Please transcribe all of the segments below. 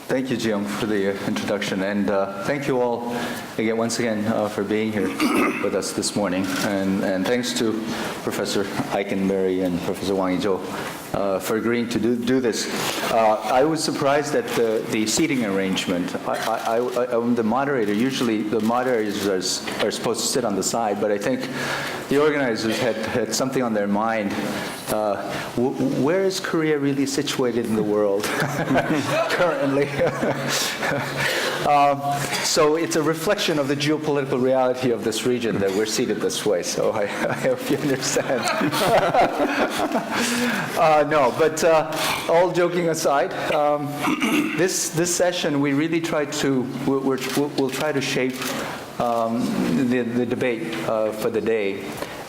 Thank you, Jiyoung, for the introduction, and thank you all once again for being here with us this morning, and thanks to Professor Eikenberry and Professor Wang Yi-zhou for agreeing to do this. I was surprised at the seating arrangement. I'm the moderator. Usually the moderators are supposed to sit on the side, but I think the organizers had something on their mind. Where is Korea really situated in the world currently? So it's a reflection of the geopolitical reality of this region that we're seated this way, so I hope you understand. No, but all joking aside, this session we really we'll try to shape the debate for the day,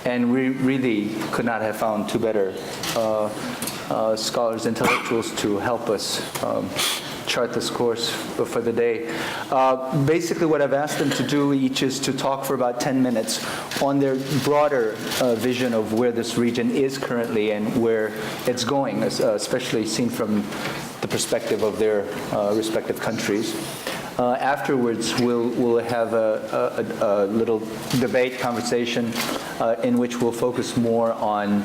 and we really could not have found two better scholars, intellectuals to help us chart this course for the day. Basically what I've asked them to do each is to talk for about 10 minutes on their broader vision of where this region is currently and where it's going, especially seen from the perspective of their respective countries. Afterwards, we'll have a little debate conversation in which we'll focus more on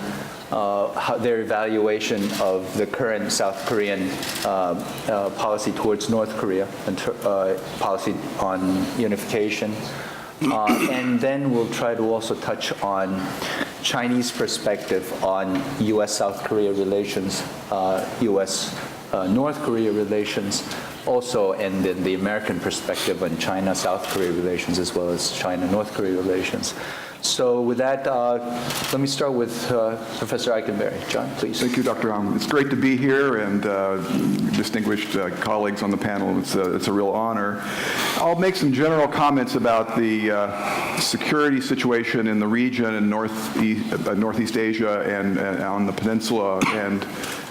their evaluation of the current South Korean policy towards North Korea and policy on unification. And then we'll try to also touch on Chinese perspective on U.S.-South Korea relations, U.S.-North Korea relations, also, and then the American perspective on China-South Korea relations as well as China-North Korea relations. So with that, let me start with Professor Eikenberry. John, please. Thank you, Dr. Ang. It's great to be here, and distinguished colleagues on the panel. It's a real honor. I'll make some general comments about the security situation in the region in Northeast Asia and on the peninsula,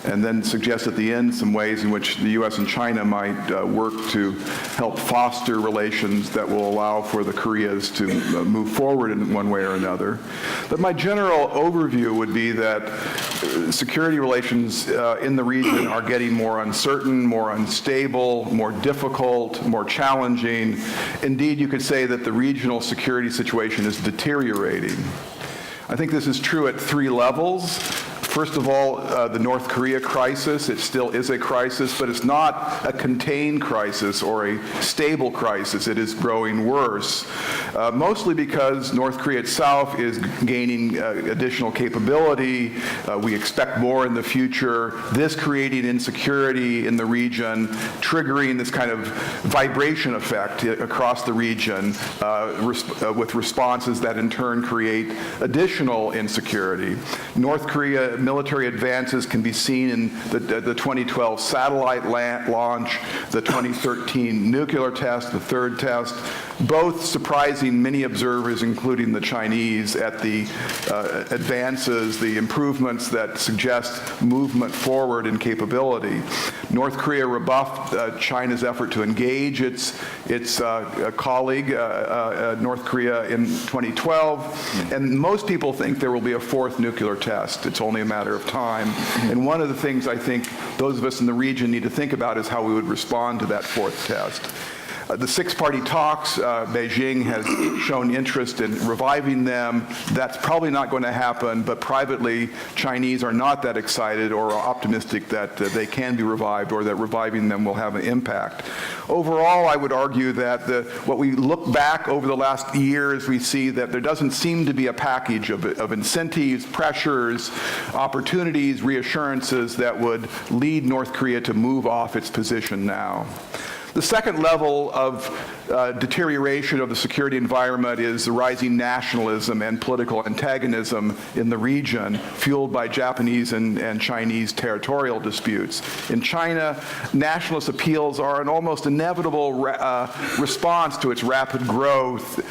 and then suggest at the end some ways in which the U.S. and China might work to help foster relations that will allow for the Koreas to move forward in one way or another. But my general overview would be that security relations in the region are getting more uncertain, more unstable, more difficult, more challenging. Indeed, you could say that the regional security situation is deteriorating. I think this is true at three levels. First of all, the North Korea crisis, it still is a crisis, but it's not a contained crisis or a stable crisis. It is growing worse, mostly because North Korea itself is gaining additional capability. We expect more in the future. This creating insecurity in the region, triggering this kind of vibration effect across the region with responses that in turn create additional insecurity. North Korea military advances can be seen in the 2012 satellite launch, the 2013 nuclear test, the third test, both surprising many observers, including the Chinese, at the advances, the improvements that suggest movement forward in capability. North Korea rebuffed China's effort to engage its colleague, North Korea, in 2012, and most people think there will be a fourth nuclear test. It's only a matter of time. And one of the things I think those of us in the region need to think about is how we would respond to that fourth test. The six-party talks, Beijing has shown interest in reviving them. That's probably not going to happen, but privately, Chinese are not that excited or optimistic that they can be revived or that reviving them will have an impact. Overall, I would argue that what we look back over the last years, we see that there doesn't seem to be a package of incentives, pressures, opportunities, reassurances that would lead North Korea to move off its position now. The second level of deterioration of the security environment is the rising nationalism and political antagonism in the region, fueled by Japanese and Chinese territorial disputes. In China, nationalist appeals are an almost inevitable response to its rapid growth,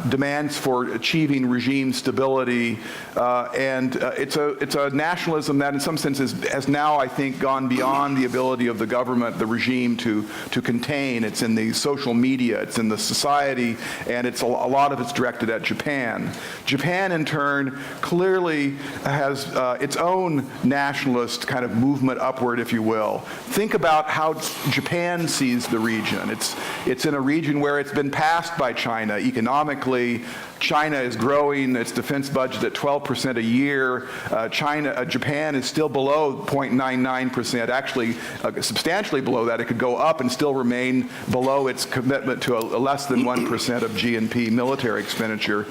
demands for achieving regime stability, and it's a nationalism that in some senses has now, I think, gone beyond the ability of the government, the regime, to contain. It's in the social media, it's in the society, and it's a lot of it's directed at Japan. Japan, in turn, clearly has its own nationalist kind of movement upward, if you will. Think about how Japan sees the region. It's in a region where it's been passed by China economically. China is growing its defense budget at 12% a year. Japan is still below 0.99%, actually substantially below that. It could go up and still remain below its commitment to a less than 1% of GNP military expenditure.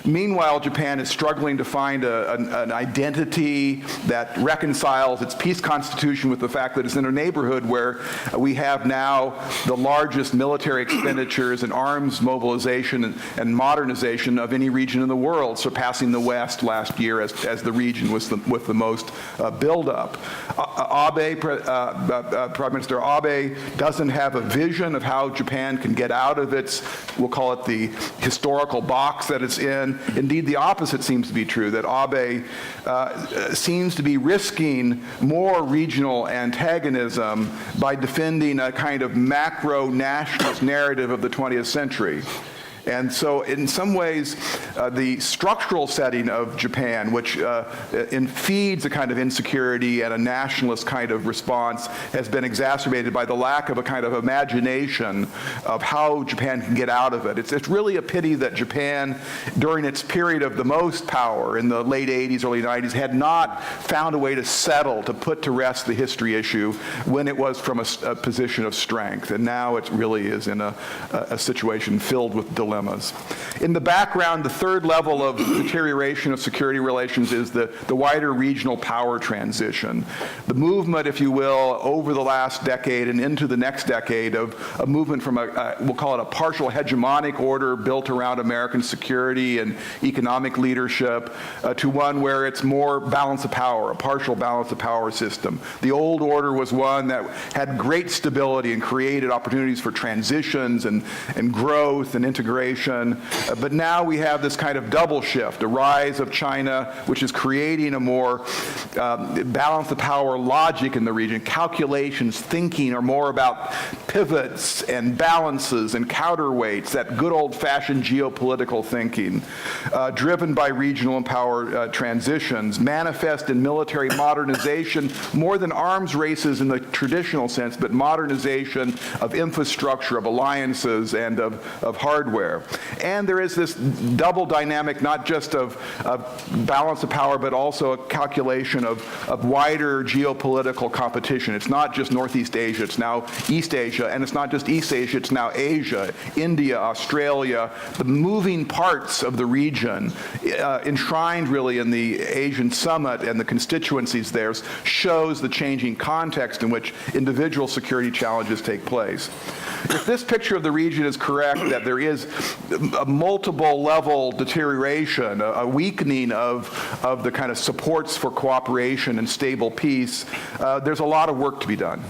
Meanwhile, Japan is struggling to find an identity that reconciles its peace constitution with the fact that it's in a neighborhood where we have now the largest military expenditures and arms mobilization and modernization of any region in the world, surpassing the West last year as the region with the most buildup. Prime Minister Abe doesn't have a vision of how Japan can get out of its, we'll call it the historical box that it's in. Indeed, the opposite seems to be true, that Abe seems to be risking more regional antagonism by defending a kind of macro-nationalist narrative of the 20th century. And so in some ways, the structural setting of Japan, which feeds a kind of insecurity and a nationalist kind of response, has been exacerbated by the lack of a kind of imagination of how Japan can get out of it. It's really a pity that Japan, during its period of the most power in the late 80s, early 90s, had not found a way to settle, to put to rest the history issue when it was from a position of strength. And now it really is in a situation filled with dilemmas. In the background, the third level of deterioration of security relations is the wider regional power transition. The movement, if you will, over the last decade and into the next decade of a movement from we'll call it a partial hegemonic order built around American security and economic leadership to one where it's more balance of power, a partial balance of power system. The old order was one that had great stability and created opportunities for transitions and growth and integration. But now we have this kind of double shift, a rise of China, which is creating a more balance of power logic in the region. Calculations, thinking are more about pivots and balances and counterweights, that good old-fashioned geopolitical thinking, driven by regional and power transitions, manifest in military modernization, more than arms races in the traditional sense, but modernization of infrastructure, of alliances, and of hardware. And there is this double dynamic, not just of balance of power, but also a calculation of wider geopolitical competition. It's not just Northeast Asia, it's now East Asia, and it's not just East Asia, it's now Asia, India, Australia, the moving parts of the region, enshrined really in the Asian Summit and the constituencies there, shows the changing context in which individual security challenges take place. If this picture of the region is correct, that there is a multiple level deterioration, a weakening of the kind of supports for cooperation and stable peace, there's a lot of work to be done.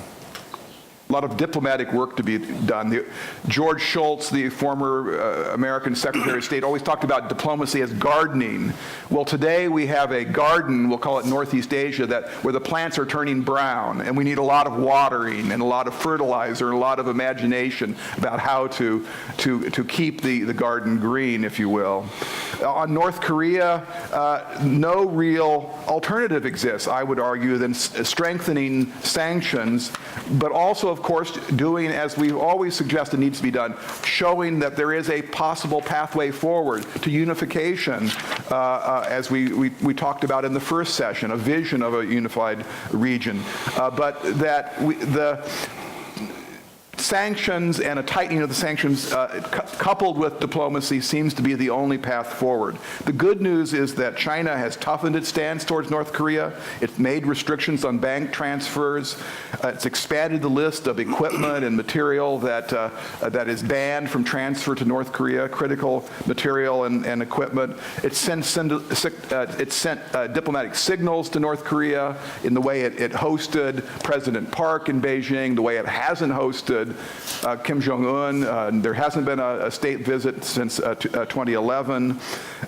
A lot of diplomatic work to be done. George Shultz, the former American Secretary of State, always talked about diplomacy as gardening. Well, today we have a garden, we'll call it Northeast Asia, where the plants are turning brown, and we need a lot of watering and a lot of fertilizer and a lot of imagination about how to keep the garden green, if you will. On North Korea, no real alternative exists, I would argue, than strengthening sanctions, but also, of course, doing as we've always suggested needs to be done, showing that there is a possible pathway forward to unification, as we talked about in the first session, a vision of a unified region, but that the sanctions and a tightening of the sanctions coupled with diplomacy seems to be the only path forward. The good news is that China has toughened its stance towards North Korea. It's made restrictions on bank transfers. It's expanded the list of equipment and material that is banned from transfer to North Korea, critical material and equipment. It sent diplomatic signals to North Korea in the way it hosted President Park in Beijing, the way it hasn't hosted visited Kim Jong-un. There hasn't been a state visit since 2011.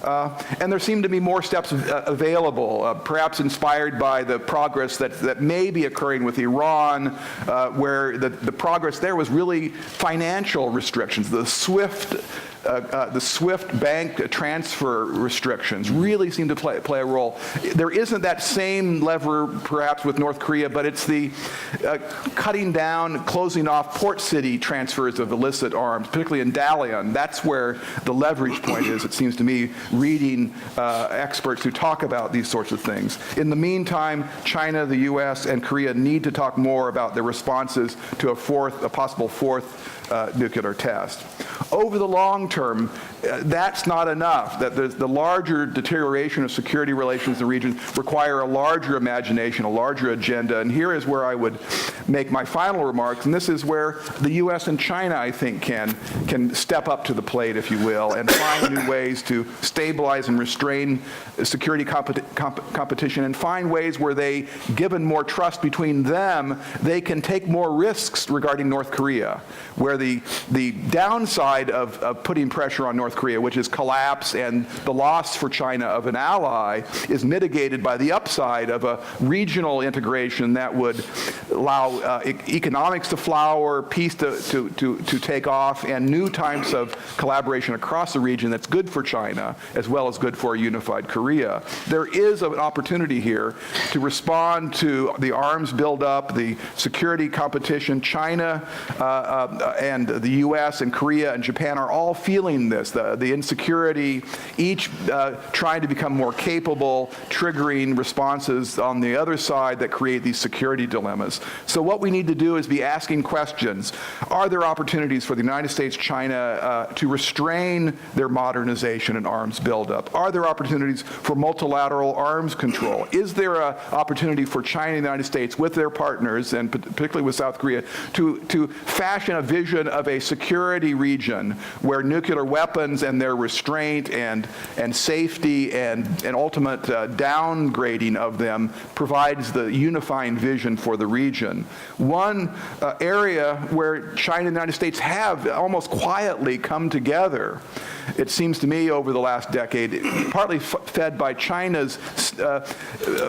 And there seem to be more steps available, perhaps inspired by the progress that may be occurring with Iran, where the progress there was really financial restrictions. The SWIFT bank transfer restrictions really seem to play a role. There isn't that same lever, perhaps, with North Korea, but it's the cutting down, closing off port city transfers of illicit arms, particularly in Dalian. That's where the leverage point is, it seems to me, reading experts who talk about these sorts of things. In the meantime, China, the U.S., and Korea need to talk more about their responses to a possible fourth nuclear test. Over the long term, that's not enough. That the larger deterioration of security relations in the region require a larger imagination, a larger agenda. And here is where I would make my final remarks. And this is where the U.S. and China, I think, can step up to the plate, if you will, and find new ways to stabilize and restrain security competition, and find ways where they, given more trust between them, they can take more risks regarding North Korea, where the downside of putting pressure on North Korea, which is collapse and the loss for China of an ally, is mitigated by the upside of a regional integration that would allow economics to flower, peace to take off, and new types of collaboration across the region that's good for China as well as good for a unified Korea. There is an opportunity here to respond to the arms buildup, the security competition. China and the U.S. and Korea and Japan are all feeling this, the insecurity, each trying to become more capable, triggering responses on the other side that create these security dilemmas. So what we need to do is be asking questions. Are there opportunities for the United States, China to restrain their modernization and arms buildup? Are there opportunities for multilateral arms control? Is there an opportunity for China and the United States with their partners, and particularly with South Korea, to fashion a vision of a security region where nuclear weapons and their restraint and safety and ultimate downgrading of them provides the unifying vision for the region? One area where China and the United States have almost quietly come together, it seems to me, over the last decade, partly fed by China's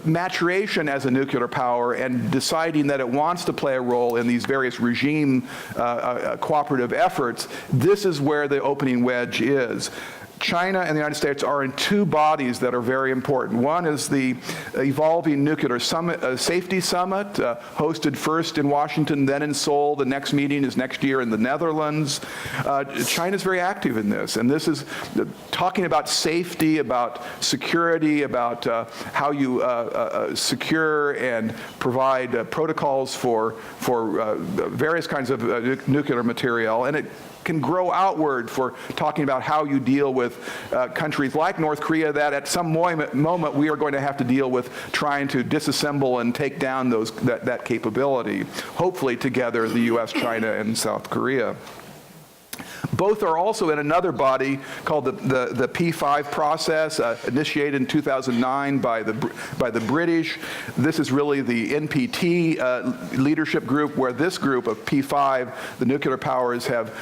maturation as a nuclear power and deciding that it wants to play a role in these various regime cooperative efforts. This is where the opening wedge is. China and the United States are in two bodies that are very important. One is the Evolving Nuclear Safety Summit, hosted first in Washington, then in Seoul. The next meeting is next year in the Netherlands. China's very active in this, and this is talking about safety, about security, about how you secure and provide protocols for various kinds of nuclear material, and it can grow outward for talking about how you deal with countries like North Korea that at some moment we are going to have to deal with trying to disassemble and take down that capability, hopefully together, the U.S., China, and South Korea. Both are also in another body called the P5 process, initiated in 2009 by the British. This is really the NPT leadership group, where this group of P5, the nuclear powers, have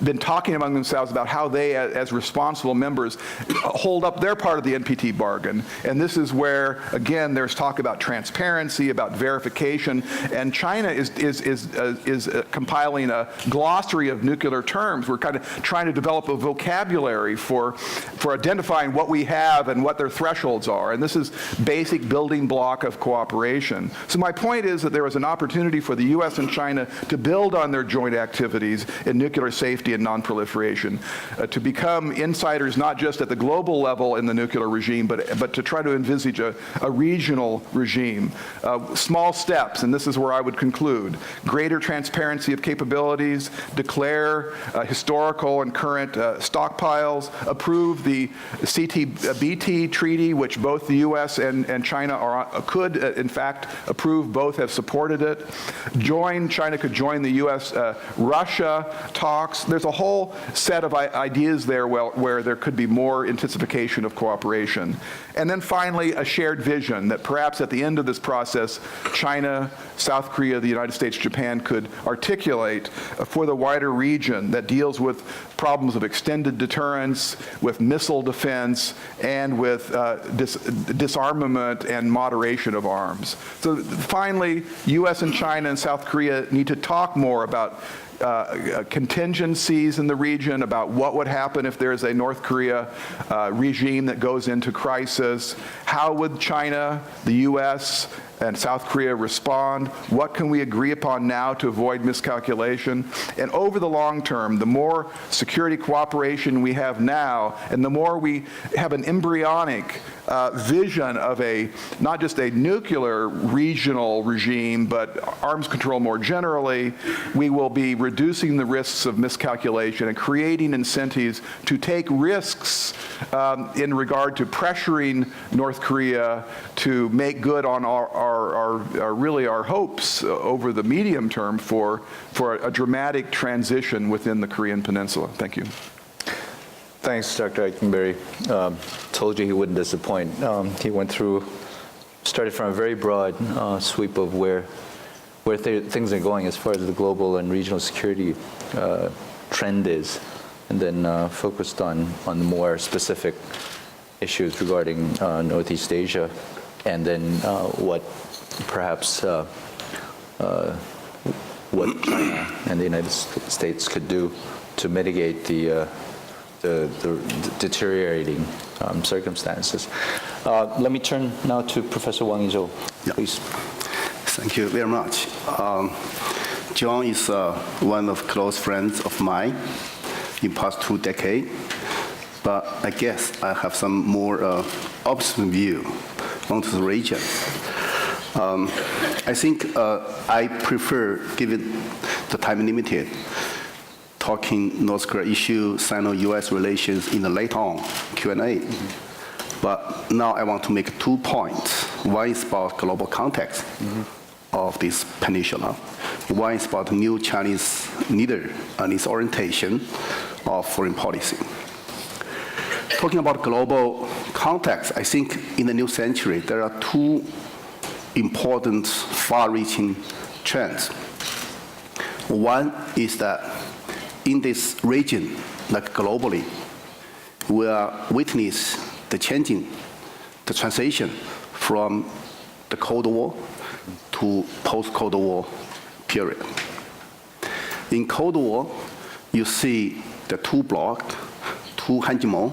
been talking among themselves about how they, as responsible members, hold up their part of the NPT bargain. And this is where, again, there's talk about transparency, about verification, and China is compiling a glossary of nuclear terms. We're kind of trying to develop a vocabulary for identifying what we have and what their thresholds are. And this is basic building block of cooperation. So my point is that there is an opportunity for the U.S. and China to build on their joint activities in nuclear safety and nonproliferation, to become insiders not just at the global level in the nuclear regime, but to try to envisage a regional regime. Small steps, and this is where I would conclude: greater transparency of capabilities, declare historical historical and current stockpiles, approve the CTBT treaty, which both the U.S. and China could, in fact, approve. Both have supported it. China could join the U.S.-Russia talks. There's a whole set of ideas there where there could be more intensification of cooperation. And then finally, a shared vision that perhaps at the end of this process, China, South Korea, the United States, Japan could articulate for the wider region that deals with problems of extended deterrence, with missile defense, and with disarmament and moderation of arms. So finally, U.S. and China and South Korea need to talk more about contingencies in the region, about what would happen if there's a North Korea regime that goes into crisis. How would China, the U.S., and South Korea respond? What can we agree upon now to avoid miscalculation? And over the long term, the more security cooperation we have now, and the more we have an embryonic vision of not just a nuclear regional regime, but arms control more generally, we will be reducing the risks of miscalculation and creating incentives to take risks in regard to pressuring North Korea to make good on our hopes over the medium term for a dramatic transition within the Korean Peninsula. Thank you. Thanks, Dr. Eikenberry. Told you he wouldn't disappoint. He started from a very broad sweep of where things are going as far as the global and regional security trend is, and then focused on the more specific issues regarding Northeast Asia, and then what perhaps what China and the United States could do to mitigate the deteriorating circumstances. Let me turn now to Professor Wang Yizhou, please. Thank you very much. John is one of close friends of mine in past 2 decades, but I guess I have some more opposite view onto the region. I think I prefer, given the time limited, talking North Korea issue, Sino-US relations in the later on Q&A. But now I want to make 2 points. One is about global context of this peninsula. One is about new Chinese leader and its orientation of foreign policy. Talking about global context, I think in the new century, there are 2 important far-reaching trends. One is that in this region, like globally, we are witness the transition from the Cold War to post-Cold War period. In Cold War, you see the 2 blocs, 2 hegemon.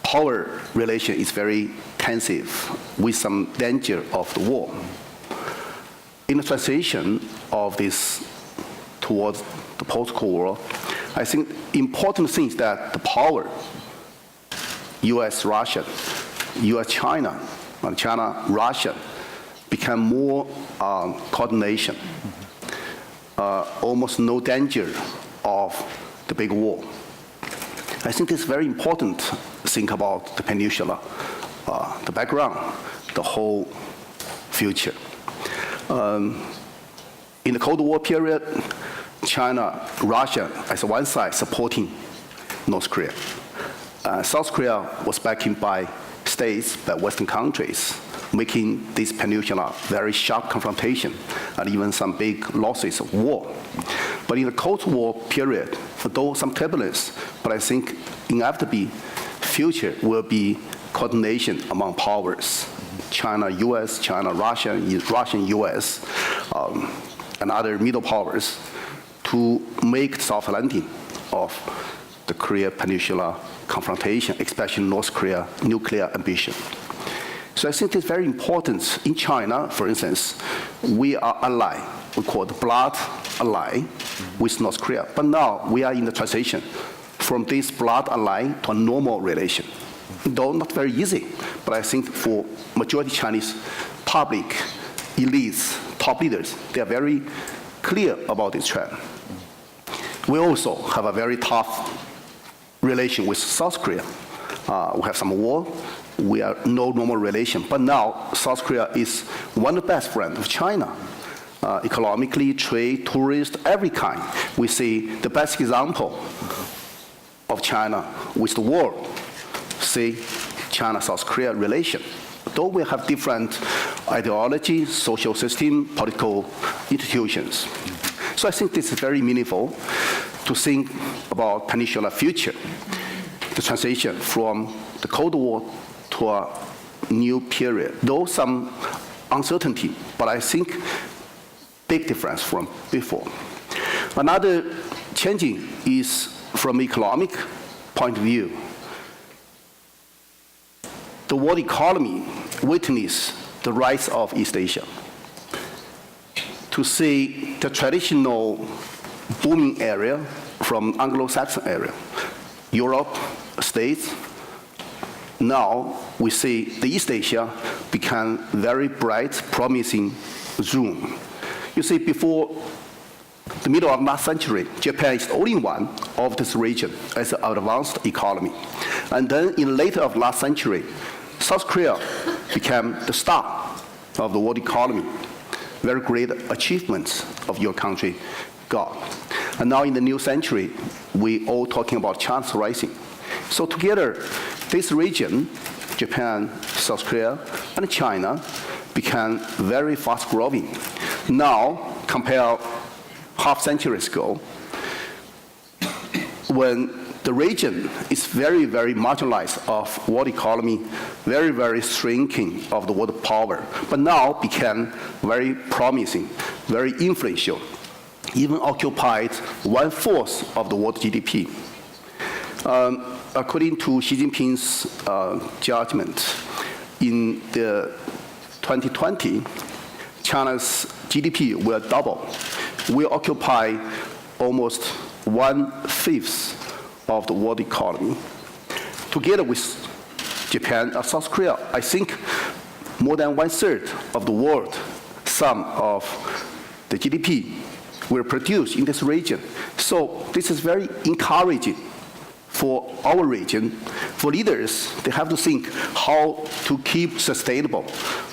Power relation is very tensive with some danger of the war. In the transition of this towards the post-Cold War, I think important thing is that the power, U.S.-Russia, U.S.-China, and China-Russia, become more coordination, almost no danger of the big war. I think it's very important to think about the peninsula, the background, the whole future. In the Cold War period, China, Russia, as one side, supporting North Korea. South Korea was backed by states, by Western countries, making this peninsula very sharp confrontation and even some big losses of war. But in the Cold War period, though some turbulence, but I think inevitably future will be coordination among powers. China, US, China, Russia, US, and other middle powers to make soft landing of the Korea Peninsula confrontation, especially North Korea nuclear ambition. So I think it's very important. In China, for instance, we are ally, we call it blood ally with North Korea. But now we are in the transition from this blood ally to a normal relation. Though not very easy, but I think for majority Chinese public, elites, top leaders, they are very clear about this trend. We also have a very tough relation with South Korea. We have some war. We are no normal relation. But now, South Korea is one of the best friends of China. Economically, trade, tourist, every kind. We see the best example of China with the world. See China-South Korea relation. Though we have different ideology, social system, political institutions. So I think this is very meaningful to think about Peninsula future, the transition from the Cold War to a new period. Though some uncertainty, but I think big difference from before. Another changing is from economic point of view. The world economy witnessed the rise of East Asia. To see the traditional booming area from Anglo-Saxon area, Europe, States, now we see the East Asia become very bright, promising zone. You see, before the middle of last century, Japan is the only one of this region as an advanced economy. And then in later of last century, South Korea became the star of the world economy. Very great achievements of your country got. And now in the new century, we all talking about China's rising. So together, this region, Japan, South Korea, and China, became very fast growing. Now, compare half centuries ago, when the region is very, very marginalized of world economy, very, very shrinking of the world power, but now became very promising, very influential, even occupied 1/4 of the world GDP. According to Xi Jinping's judgment, in the 2020, China's GDP will double. We occupy almost 1/5 of the world economy. Together with Japan and South Korea, I think more than 1/3 of the world sum of the GDP will produce in this region. So this is very encouraging for our region. For leaders, they have to think how to keep sustainable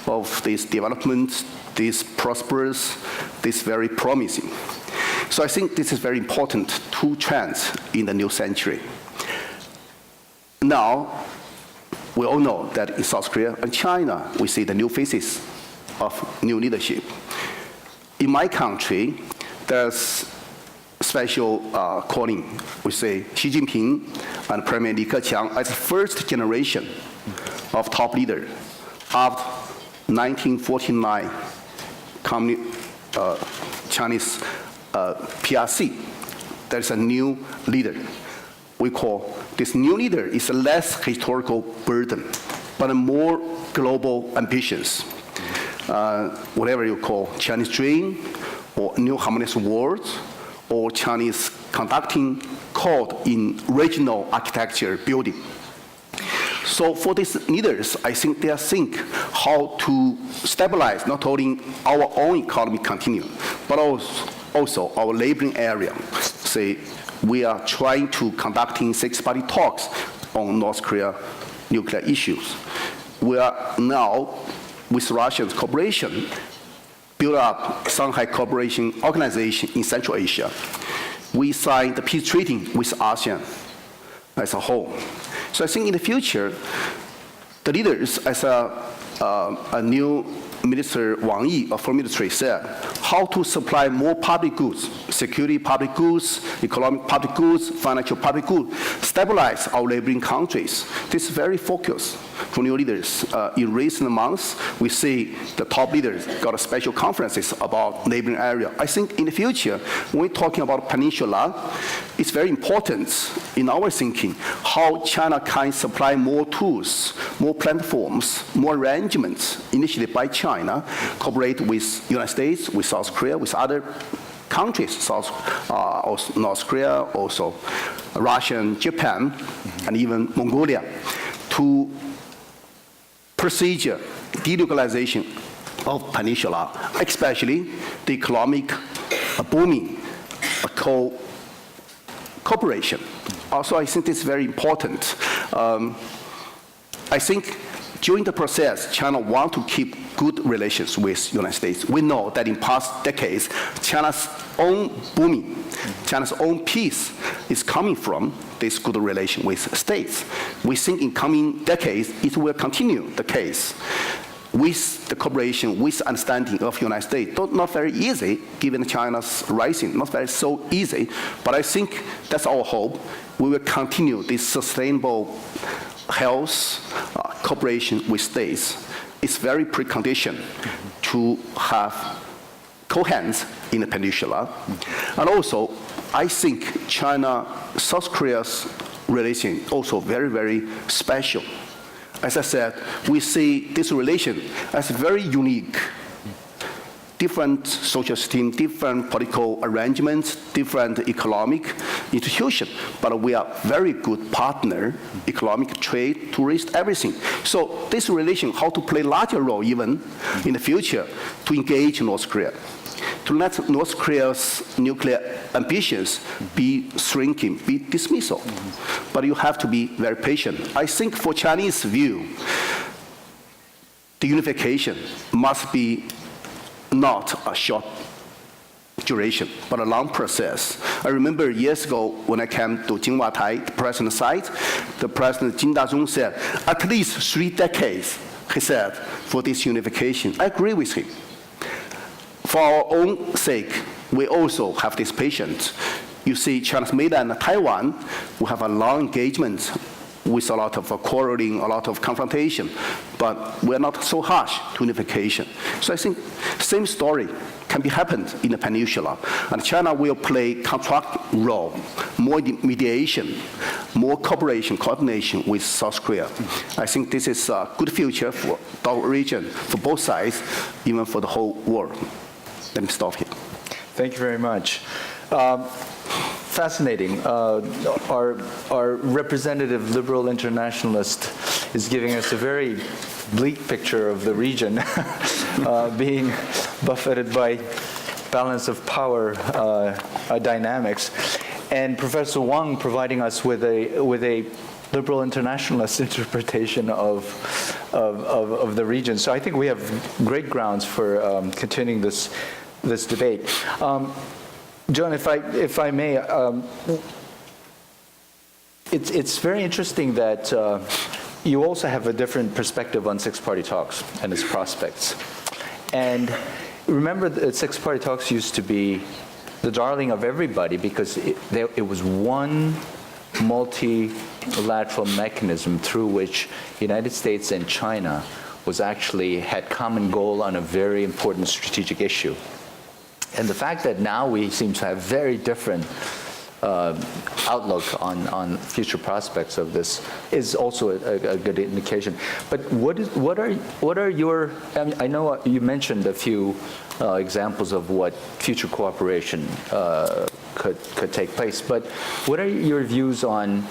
of this development, this prosperous, this very promising. So I think this is very important, two trends in the new century. Now, we all know that in South Korea and China, we see the new faces of new leadership. In my country, there's special calling. We say Xi Jinping and Premier Li Keqiang as the first generation of top leader after 1949 Chinese PRC. There's a new leader. We call this new leader is a less historical burden, but a more global ambitions. Whatever you call Chinese dream, or new harmonious world, or Chinese conducting code in regional architecture building. So for these leaders, I think they think how to stabilize not only our own economy continue, but also our laboring area. Say, we are trying to conducting six-party talks on North Korea nuclear issues. We are now, with Russia's cooperation, build up Shanghai Cooperation Organization in Central Asia. We signed the peace treaty with ASEAN as a whole. So I think in the future, the leaders, as a new Minister Wang Yi of Foreign Ministry said, how to supply more public goods, security public goods, economic public goods, financial public goods, stabilize our neighboring countries. This is very focused for new leaders. In recent months, we see the top leaders got special conferences about neighboring area. I think in the future, when we're talking about Peninsula, it's very important in our thinking how China can supply more tools, more platforms, more arrangements initiated by China, cooperate with United States, with South Korea, with other countries, also North Korea, also Russia and Japan, and even Mongolia, to procedure denuclearization of Peninsula, especially the economic booming cooperation. Also, I think this is very important. I think during the process, China wants to keep good relations with the United States. We know that in past decades, China's own booming, China's own peace is coming from this good relation with states. We think in coming decades, it will continue the case. With the cooperation, with understanding of the United States, not very easy, given China's rising, not very so easy, but I think that's our hope. We will continue this sustainable health cooperation with states. It's very precondition to have coherence in the peninsula. And also, I think China-South Korea's relation also very, very special. As I said, we see this relation as very unique. Different social system, different political arrangements, different economic institution, but we are very good partner, economic, trade, tourist, everything. So this relation, how to play larger role even in the future to engage North Korea, to let North Korea's nuclear ambitions be shrinking, be dismissal. But you have to be very patient. I think for Chinese view, the unification must be not a short duration, but a long process. I remember years ago when I came to Jinhua-Tai, the president's site, the President Jin Da-zhong said, at least 3 decades, he said, for this unification. I agree with him. For our own sake, we also have this patience. You see, China's mainland and Taiwan, we have a long engagement with a lot of quarreling, a lot of confrontation, but we're not so harsh to unification. So I think same story can be happened in the peninsula, and China will play constructive role, more mediation, more cooperation, coordination with South Korea. I think this is a good future for our region, for both sides, even for the whole world. Let me stop here. Thank you very much. Fascinating. Our representative liberal internationalist is giving us a very bleak picture of the region being buffeted by balance of power dynamics, and Professor Wang providing us with a liberal internationalist interpretation of the region. So I think we have great grounds for continuing this debate. John, if I may, it's very interesting that you also have a different perspective on six-party talks and its prospects. And remember that six-party talks used to be the darling of everybody because it was one multilateral mechanism through which the United States and China had common goal on a very important strategic issue. And the fact that now we seem to have very different outlook on future prospects of this is also a good indication. But what are your? I know you mentioned a few examples of what future cooperation could take place. But what are your views on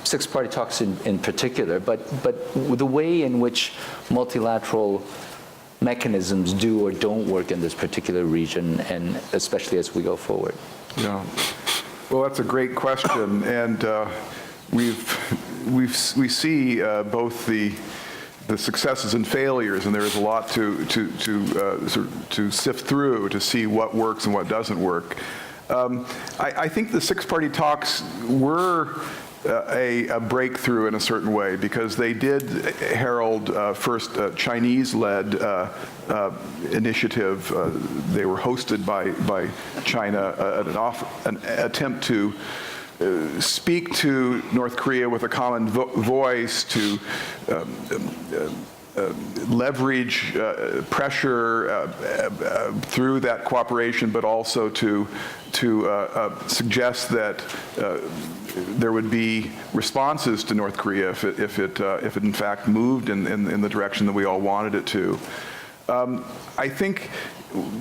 six-party talks in particular? But the way in which multilateral mechanisms do or don't work in this particular region, and especially as we go forward? Yeah. Well, that's a great question, and we see both the successes and failures, and there is a lot to sift through to see what works and what doesn't work. I think the six-party talks were a breakthrough in a certain way because they did herald first a Chinese-led initiative. They were hosted by China, an attempt to speak to North Korea with a common voice, to leverage pressure through that cooperation, but also to suggest that there would be responses to North Korea if it in fact moved in the direction that we all wanted it to. I think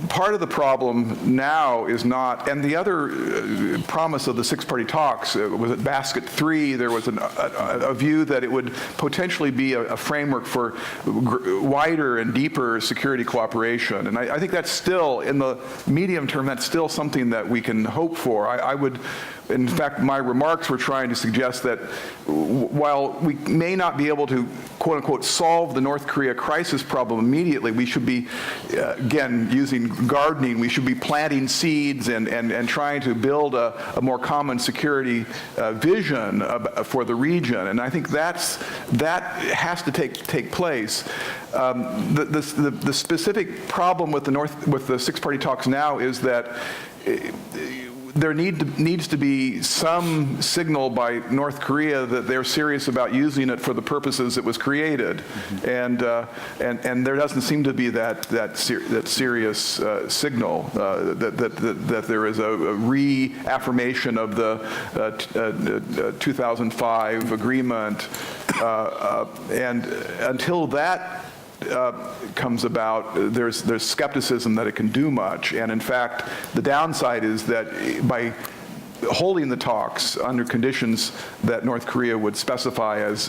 part of the problem now is not, and the other promise of the six-party talks was at Basket 3, there was a view that it would potentially be a framework for wider and deeper security cooperation. And I think that's still, in the medium term, that's still something that we can hope for. I would in fact, my remarks were trying to suggest that while we may not be able to, quote unquote, solve the North Korea crisis problem immediately, we should be, again, using gardening, we should be planting seeds and trying to build a more common security vision for the region. And I think that has to take place. The specific problem with the six-party talks now is that there needs to be some signal by North Korea that they're serious about using it for the purposes it was created, and there doesn't seem to be that serious signal that there is a reaffirmation of the 2005 agreement, and until that comes about, there's skepticism that it can do much. And in fact, the downside is that by holding the talks under conditions that North Korea would specify as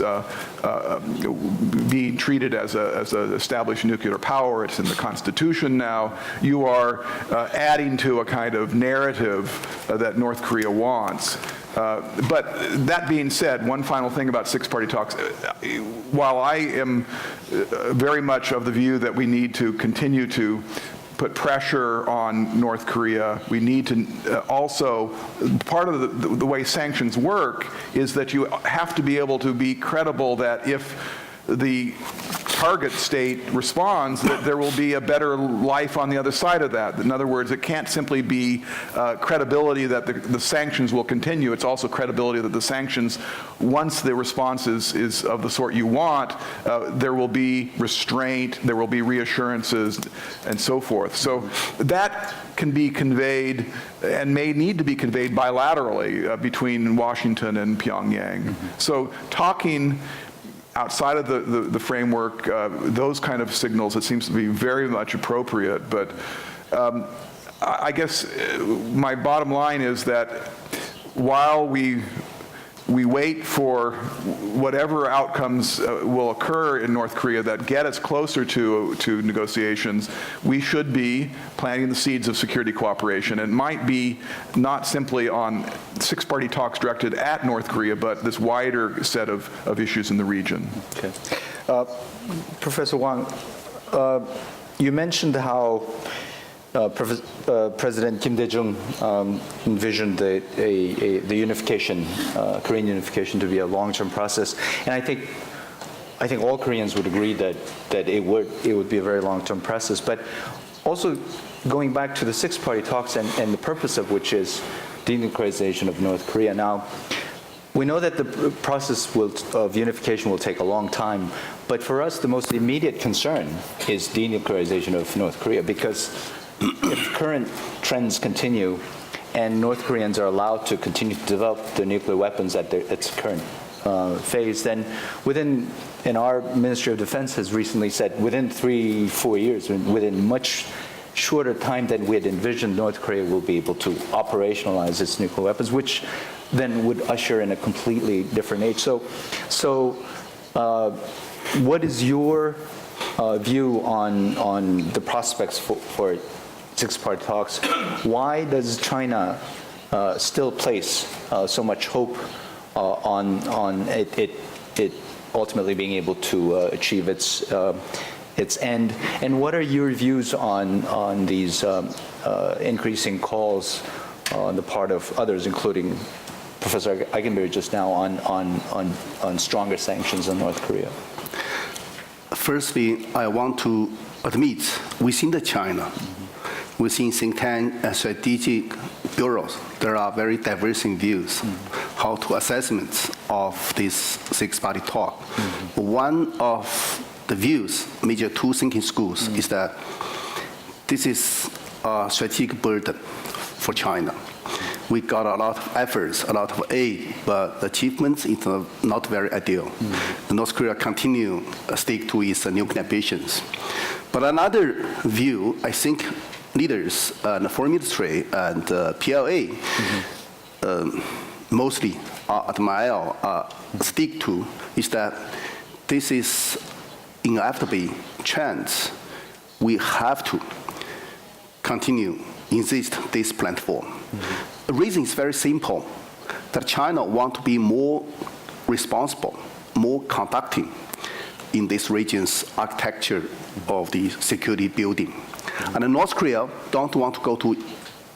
being treated as an established nuclear power, it's in the Constitution now, you are adding to a kind of narrative that North Korea wants. But that being said, one final thing about six-party talks. While I am very much of the view that we need to continue to put pressure on North Korea, we need to also, part of the way sanctions work is that you have to be able to be credible that if the target state responds, that there will be a better life on the other side of that. In other words, it can't simply be credibility that the sanctions will continue. It's also credibility that the sanctions, once the response is of the sort you want, there will be restraint, there will be reassurances, and so forth. So that can be conveyed and may need to be conveyed bilaterally between Washington and Pyongyang. So talking outside of the framework, those kind of signals, it seems to be very much appropriate. But I guess my bottom line is that while we wait for whatever outcomes will occur in North Korea that get us closer to negotiations, we should be planting the seeds of security cooperation. It might be not simply on six-party talks directed at North Korea, but this wider set of issues in the region. Okay. Professor Wang, you mentioned how President Kim Dae-jung envisioned the unification, Korean unification, to be a long-term process, and I think all Koreans would agree that it would be a very long-term process. But also going back to the six-party talks and the purpose of which is denuclearization of North Korea. Now, we know that the process of unification will take a long time, but for us, the most immediate concern is denuclearization of North Korea, because if current trends continue and North Koreans are allowed to continue to develop their nuclear weapons at its current phase, then and our Ministry of Defense has recently said within 3-4 years, within much shorter time than we had envisioned, North Korea will be able to operationalize its nuclear weapons, which then would usher in a completely different age. So what is your view on the prospects for six-party talks? Why does China still place so much hope on it ultimately being able to achieve its end? And what are your views on these increasing calls on the part of others, including Professor Eikenberry just now, on stronger sanctions on North Korea? Firstly, I want to admit, within China, within think tank and strategic bureaus, there are very diverse views how to assessments of this six-party talk. One of the views, major two thinking schools, is that this is a strategic burden for China. We got a lot of efforts, a lot of aid, but the achievements is not very ideal. North Korea continue stick to its nuclear ambitions. But another view, I think leaders in the foreign ministry and PLA mostly admire, stick to, is that this is inevitably trends. We have to continue insist this platform. The reason is very simple. that China want to be more responsible, more conducting in this region's architecture of the security building. And North Korea don't want to go to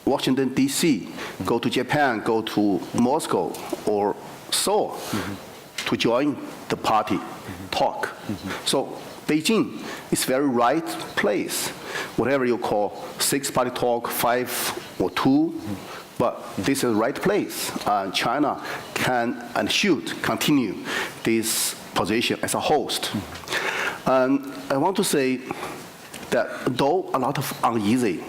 Washington, D.C., go to Japan, go to Moscow or Seoul to join the party talk. So Beijing is very right place, whatever you call six-party talk, 5 or 2, but this is the right place. China can and should continue this position as a host. And I want to say that though a lot of uneasy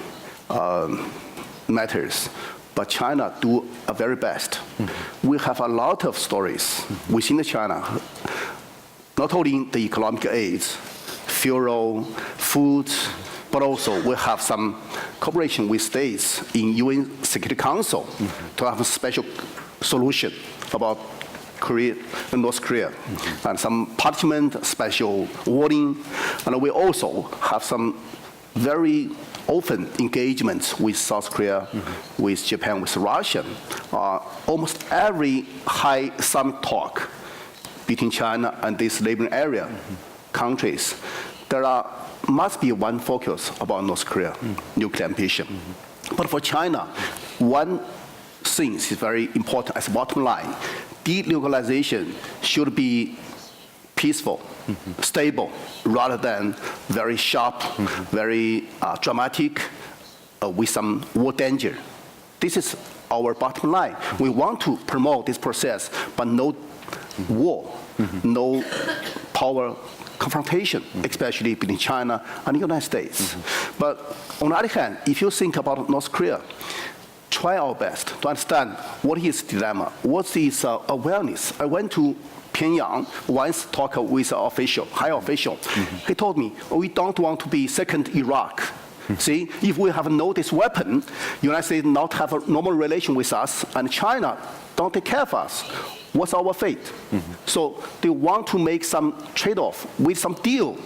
matters, but China do a very best. We have a lot of stories within China, not only the economic aids, fuel, food, but also we have some cooperation with states in UN Security Council to have a special solution about Korea and North Korea, and some parliament special warning. And we also have some very open engagements with South Korea, with Japan, with Russia. Almost every high summit talk between China and these neighboring area countries, there must be one focus about North Korea, nuclear ambition. But for China, one thing is very important as a bottom line. Denuclearization should be peaceful, stable, rather than very sharp, very dramatic, with some war danger. This is our bottom line. We want to promote this process, but no war, no power confrontation, especially between China and the United States. But on the other hand, if you think about North Korea, try our best to understand what is the dilemma, what is awareness. I went to Pyongyang once, talked with an official, high official. He told me, we don't want to be second Iraq. See, if we have no this weapon, United States not have a normal relation with us, and China don't take care of us. What's our fate? So they want to make some trade-off with some deal,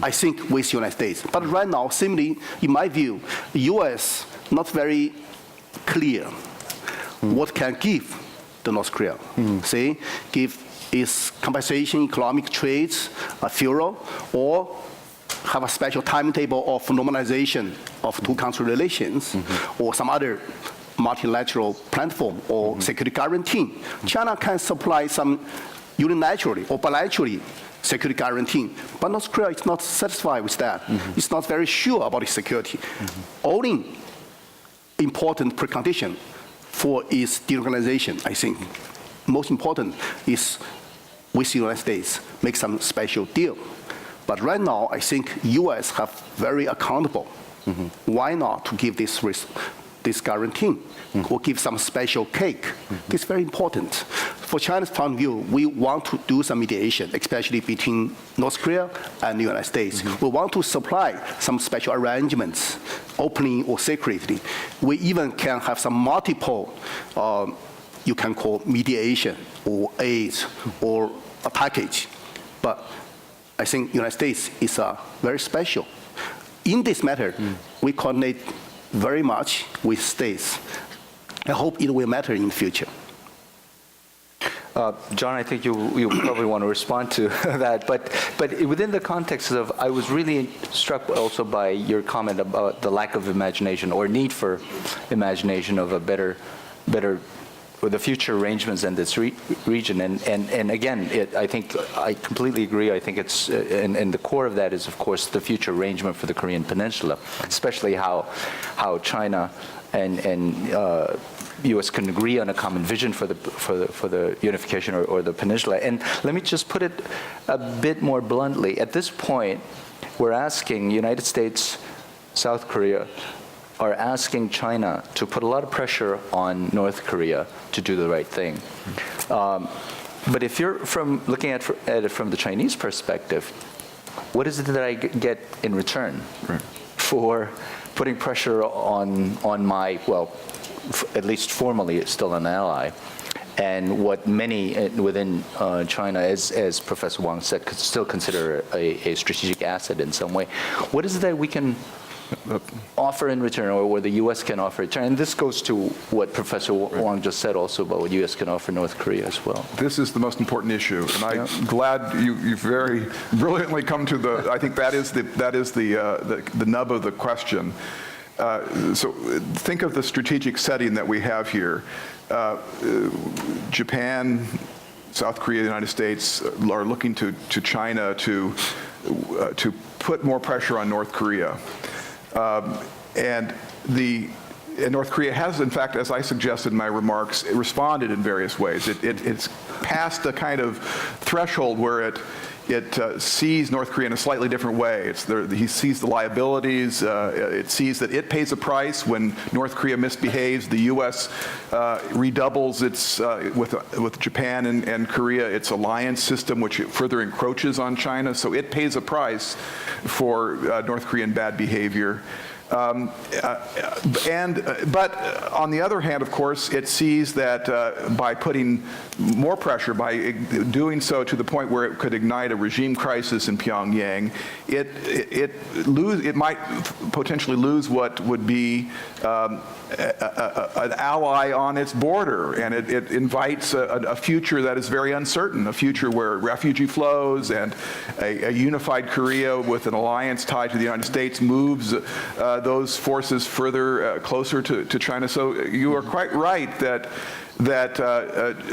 I think, with the United States. But right now, simply, in my view, the U.S. not very clear what can give the North Korea. See, give is compensation, economic trades, fuel, or have a special timetable of normalization of two-country relations, or some other multilateral platform or security guarantee. China can supply some unilaterally or bilaterally security guarantee, but North Korea is not satisfied with that. It's not very sure about its security. Only important precondition for its denuclearization, I think, most important is with the United States, make some special deal. But right now, I think U.S. have very accountable. Why not to give this guarantee or give some special cake? This is very important. For China's point of view, we want to do some mediation, especially between North Korea and the United States. We want to supply some special arrangements, openly or secretly. We even can have some multiple, you can call mediation or aid or a package. But I think the United States is very special. In this matter, we coordinate very much with states. I hope it will matter in the future. John, I think you probably want to respond to that, but within the context of, I was really struck also by your comment about the lack of imagination or need for imagination of a better for the future arrangements in this region. And again, I think I completely agree. I think it's, and the core of that is, of course, the future arrangement for the Korean Peninsula, especially how China and U.S. can agree on a common vision for the unification or the peninsula. And let me just put it a bit more bluntly. At this point, we're asking United States, South Korea, are asking China to put a lot of pressure on North Korea to do the right thing. But if you're looking at it from the Chinese perspective, what is it that I get in return for putting pressure on my, well, at least formally still an ally, and what many within China, as Professor Wang said, could still consider a strategic asset in some way? What is it that we can offer in return, or what the U.S. can offer in return. And this goes to what Professor Wang just said also about what the U.S. can offer North Korea as well. This is the most important issue, and I'm glad you very brilliantly come to the. I think that is the nub of the question. So think of the strategic setting that we have here. Japan, South Korea, the United States are looking to China to put more pressure on North Korea. And North Korea has, in fact, as I suggested in my remarks, responded in various ways. It's passed a kind of threshold where it sees North Korea in a slightly different way. He sees the liabilities. It sees that it pays a price when North Korea misbehaves. The U.S. redoubles its with Japan and Korea its alliance system, which further encroaches on China. So it pays a price for North Korean bad behavior. But on the other hand, of course, it sees that by putting more pressure, by doing so to the point where it could ignite a regime crisis in Pyongyang, it might potentially lose what would be an ally on its border, and it invites a future that is very uncertain, a future where refugee flows and a unified Korea with an alliance tied to the United States moves those forces further closer to China. So you are quite right that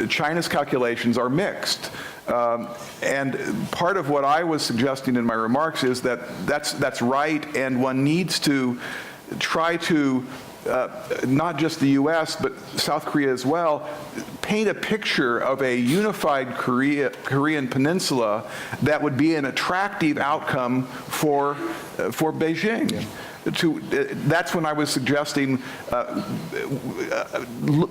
China's calculations are mixed. And part of what I was suggesting in my remarks is that that's right, and one needs to try to not just the U.S., but South Korea as well, paint a picture of a unified Korean Peninsula that would be an attractive outcome for Beijing. Yeah. That's when I was suggesting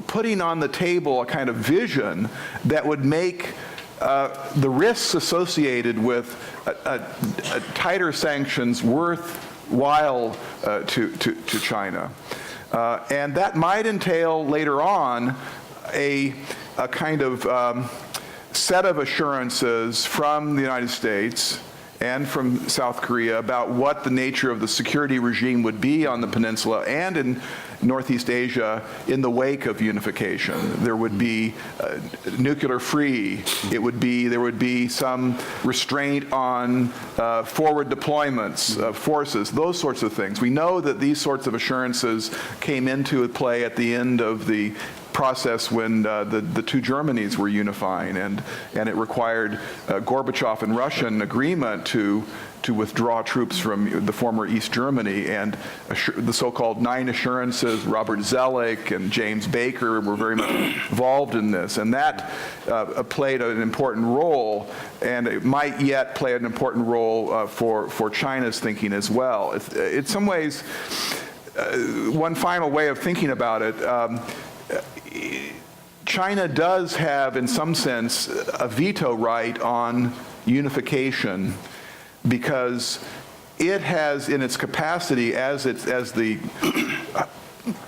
putting on the table a kind of vision that would make the risks associated with tighter sanctions worthwhile to China. And that might entail later on a kind of set of assurances from the United States and from South Korea about what the nature of the security regime would be on the peninsula and in Northeast Asia in the wake of unification. There would be nuclear-free. There would be some restraint on forward deployments of forces, those sorts of things. We know that these sorts of assurances came into play at the end of the process when the two Germanys were unifying, and it required Gorbachev and Russian agreement to withdraw troops from the former East Germany, and the so-called 9 assurances. Robert Zoellick and James Baker were very much involved in this, and that played an important role, and it might yet play an important role for China's thinking as well. In some ways, one final way of thinking about it, China does have, in some sense, a veto right on unification, because it has, in its capacity as the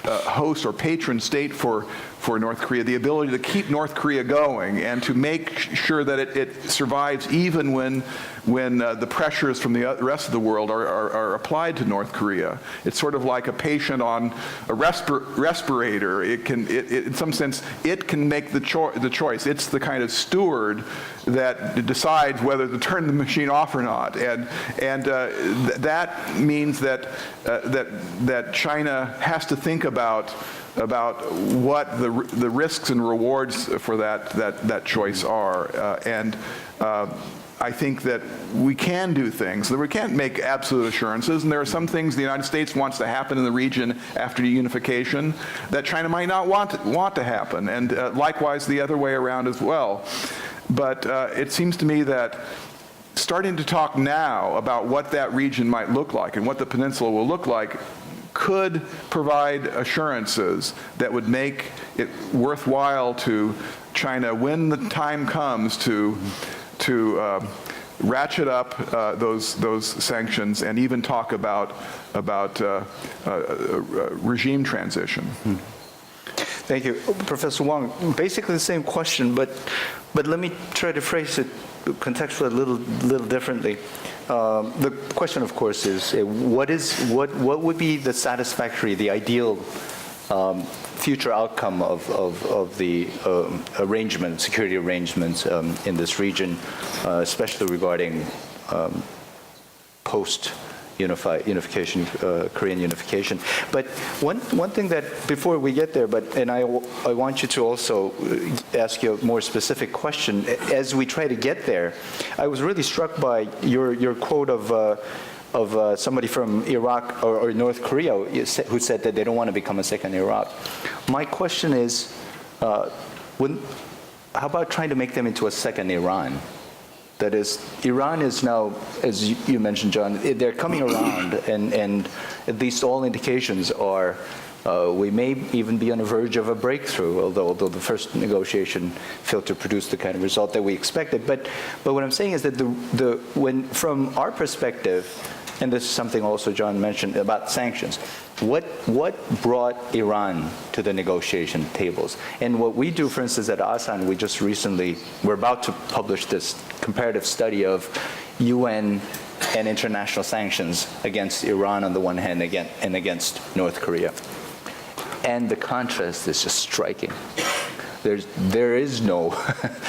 host or patron state for North Korea, the ability to keep North Korea going and to make sure that it survives even when the pressures from the rest of the world are applied to North Korea. It's sort of like a patient on a respirator. In some sense, it can make the choice. It's the kind of steward that decides whether to turn the machine off or not, and that means that China has to think about what the risks and rewards for that choice are, and I think that we can do things, that we can't make absolute assurances, and there are some things the United States wants to happen in the region after unification that China might not want to happen, and likewise the other way around as well. But it seems to me that starting to talk now about what that region might look like and what the peninsula will look like could provide assurances that would make it worthwhile to China when the time comes to ratchet up those sanctions and even talk about regime transition. Thank you. Professor Wang, basically the same question, but let me try to phrase it contextualize a little differently. The question, of course, is what would be the satisfactory, the ideal future outcome of the security arrangements in this region, especially regarding post-unification, Korean unification. But one thing that, before we get there, I want you to also ask you a more specific question. As we try to get there, I was really struck by your quote of somebody from Iraq or North Korea who said that they don't want to become a second Iraq. My question is, how about trying to make them into a second Iran? That is, Iran is now, as you mentioned, John, they're coming around, and at least all indications are we may even be on the verge of a breakthrough, although the first negotiation failed to produce the kind of result that we expected. But what I'm saying is that when from our perspective, and this is something also John mentioned about sanctions, what brought Iran to the negotiation tables? And what we do, for instance, at Asan, we're about to publish this comparative study of UN and international sanctions against Iran on the one hand and against North Korea. And the contrast is just striking. There is no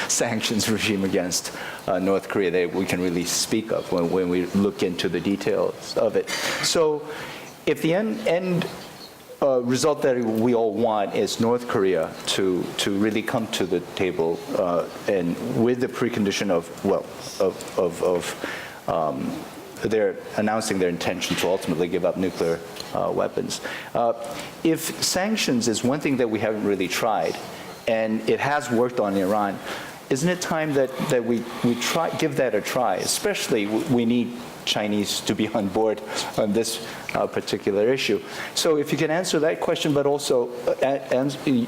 sanctions regime against North Korea that we can really speak of when we look into the details of it. So if the end result that we all want is North Korea to really come to the table and with the precondition of they're announcing their intention to ultimately give up nuclear weapons. If sanctions is one thing that we haven't really tried, and it has worked on Iran, isn't it time that we give that a try? Especially, we need Chinese to be on board on this particular issue. So if you can answer that question, but also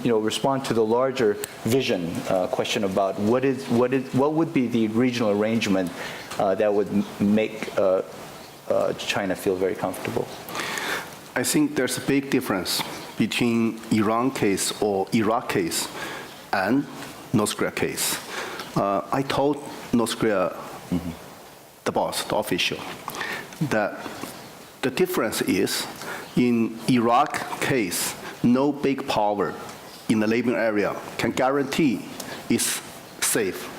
respond to the larger vision question about what would be the regional arrangement that would make China feel very comfortable. I think there's a big difference between Iran case or Iraq case and North Korea case. I told North Korea, the boss, the official, that the difference is in Iraq case, no big power in the neighboring area can guarantee it's safe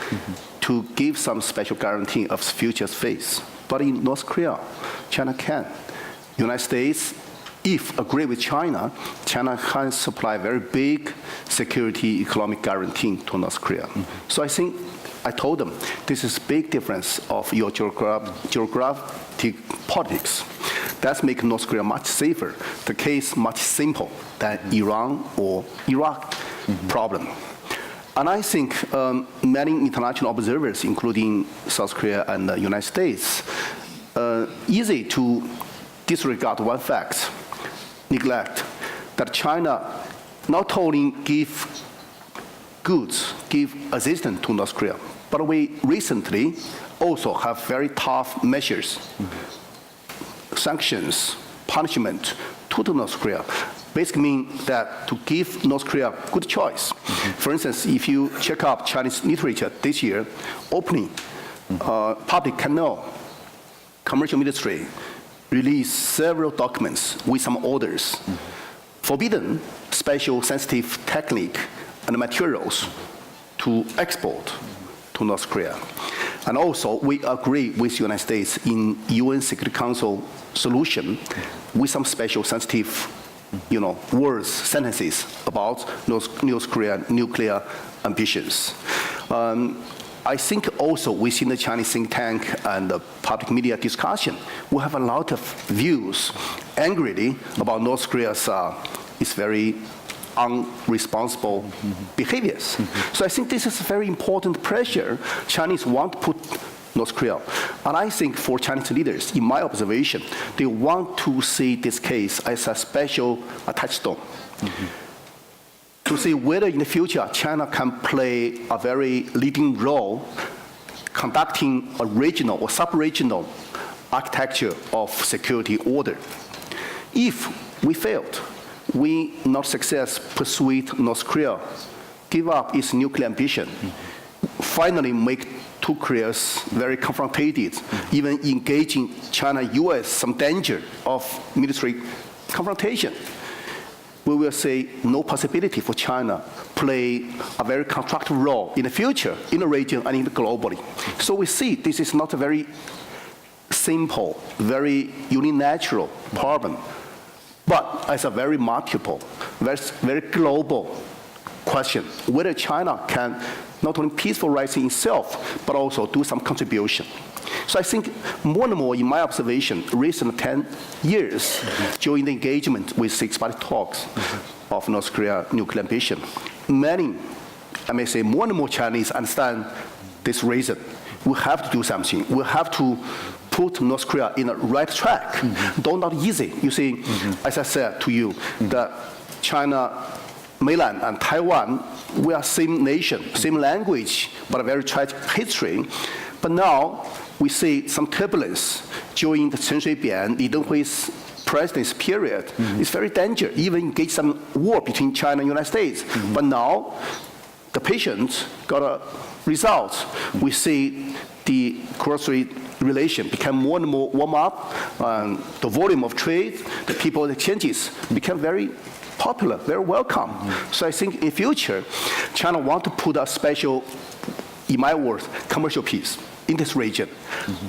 to give some special guarantee of future space. But in North Korea, China can. United States, if agree with China, China can supply very big security economic guarantee to North Korea. So I think I told them this is big difference of your geographic politics. That makes North Korea much safer. The case much simple than Iran or Iraq problem. And I think many international observers, including South Korea and the United States, easy to disregard one fact, neglect that China not only give goods, give assistance to North Korea, but we recently also have very tough measures, sanctions, punishment to North Korea. Basically mean that to give North Korea good choice. For instance, if you check out Chinese literature this year, opening, public can know, commercial ministry released several documents with some orders, forbidden special sensitive technique and materials to export to North Korea. And also, we agree with the United States in UN Security Council solution with some special sensitive words, sentences about North Korean nuclear ambitions. I think also within the Chinese think tank and the public media discussion, we have a lot of views angrily about North Korea's its very unresponsible behaviors. So I think this is a very important pressure Chinese want to put North Korea. And I think for Chinese leaders, in my observation, they want to see this case as a special touchstone. To see whether in the future China can play a very leading role conducting a regional or sub-regional architecture of security order. If we failed, we not success persuade North Korea give up its nuclear ambition, finally make two Koreas very confronted, even engaging China-US some danger of military confrontation, we will say no possibility for China play a very constructive role in the future in the region and in the globally. So we see this is not a very simple, very unilateral problem, but as a very multiple, very global question, whether China can not only peaceful rising itself, but also do some contribution. So I think more and more, in my observation, recent 10 years, during the engagement with six-party talks of North Korea nuclear ambition, many, I may say, more and more Chinese understand this reason. We have to do something. We have to put North Korea in the right track. Though not easy. You see, as I said to you, that China, mainland and Taiwan, we are same nation, same language, but a very tragic history. But now we see some turbulence during the Chen Shui-bian, Li Denghui's presidency period. It's very dangerous, even engage some war between China and the United States. But now the patients got a result. We see the cross-strait relation become more and more warm up, and the volume of trade, the people exchanges become very popular, very welcome. So I think in future, China want to put a special, in my words, commercial peace in this region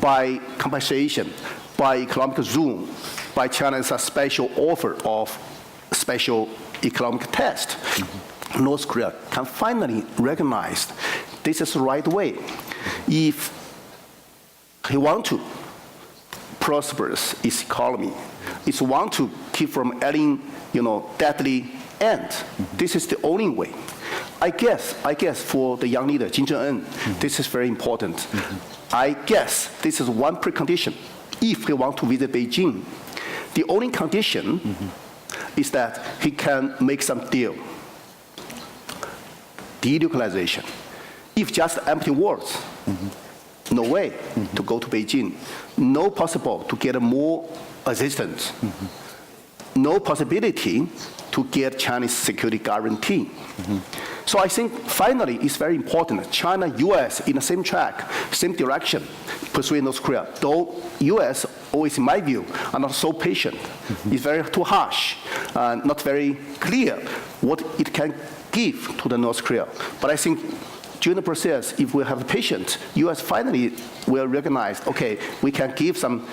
by compensation, by economic zone, by China's special offer of special economic test. North Korea can finally recognize this is the right way. If he want to prosper its economy, it want to keep from adding, deadly end. This is the only way. I guess for the young leader, Kim Jong-un, this is very important. I guess this is one precondition. If he want to visit Beijing, the only condition is that he can make some deal. Denuclearization. If just empty words, no way to go to Beijing. No possible to get more assistance. No possibility to get Chinese security guarantee. So I think finally it's very important. China, US in the same track, same direction, pursuing North Korea. Though US, always in my view, are not so patient. It's very too harsh, not very clear what it can give to the North Korea. But I think during the process, if we have patience, US finally will recognize, okay, we can give some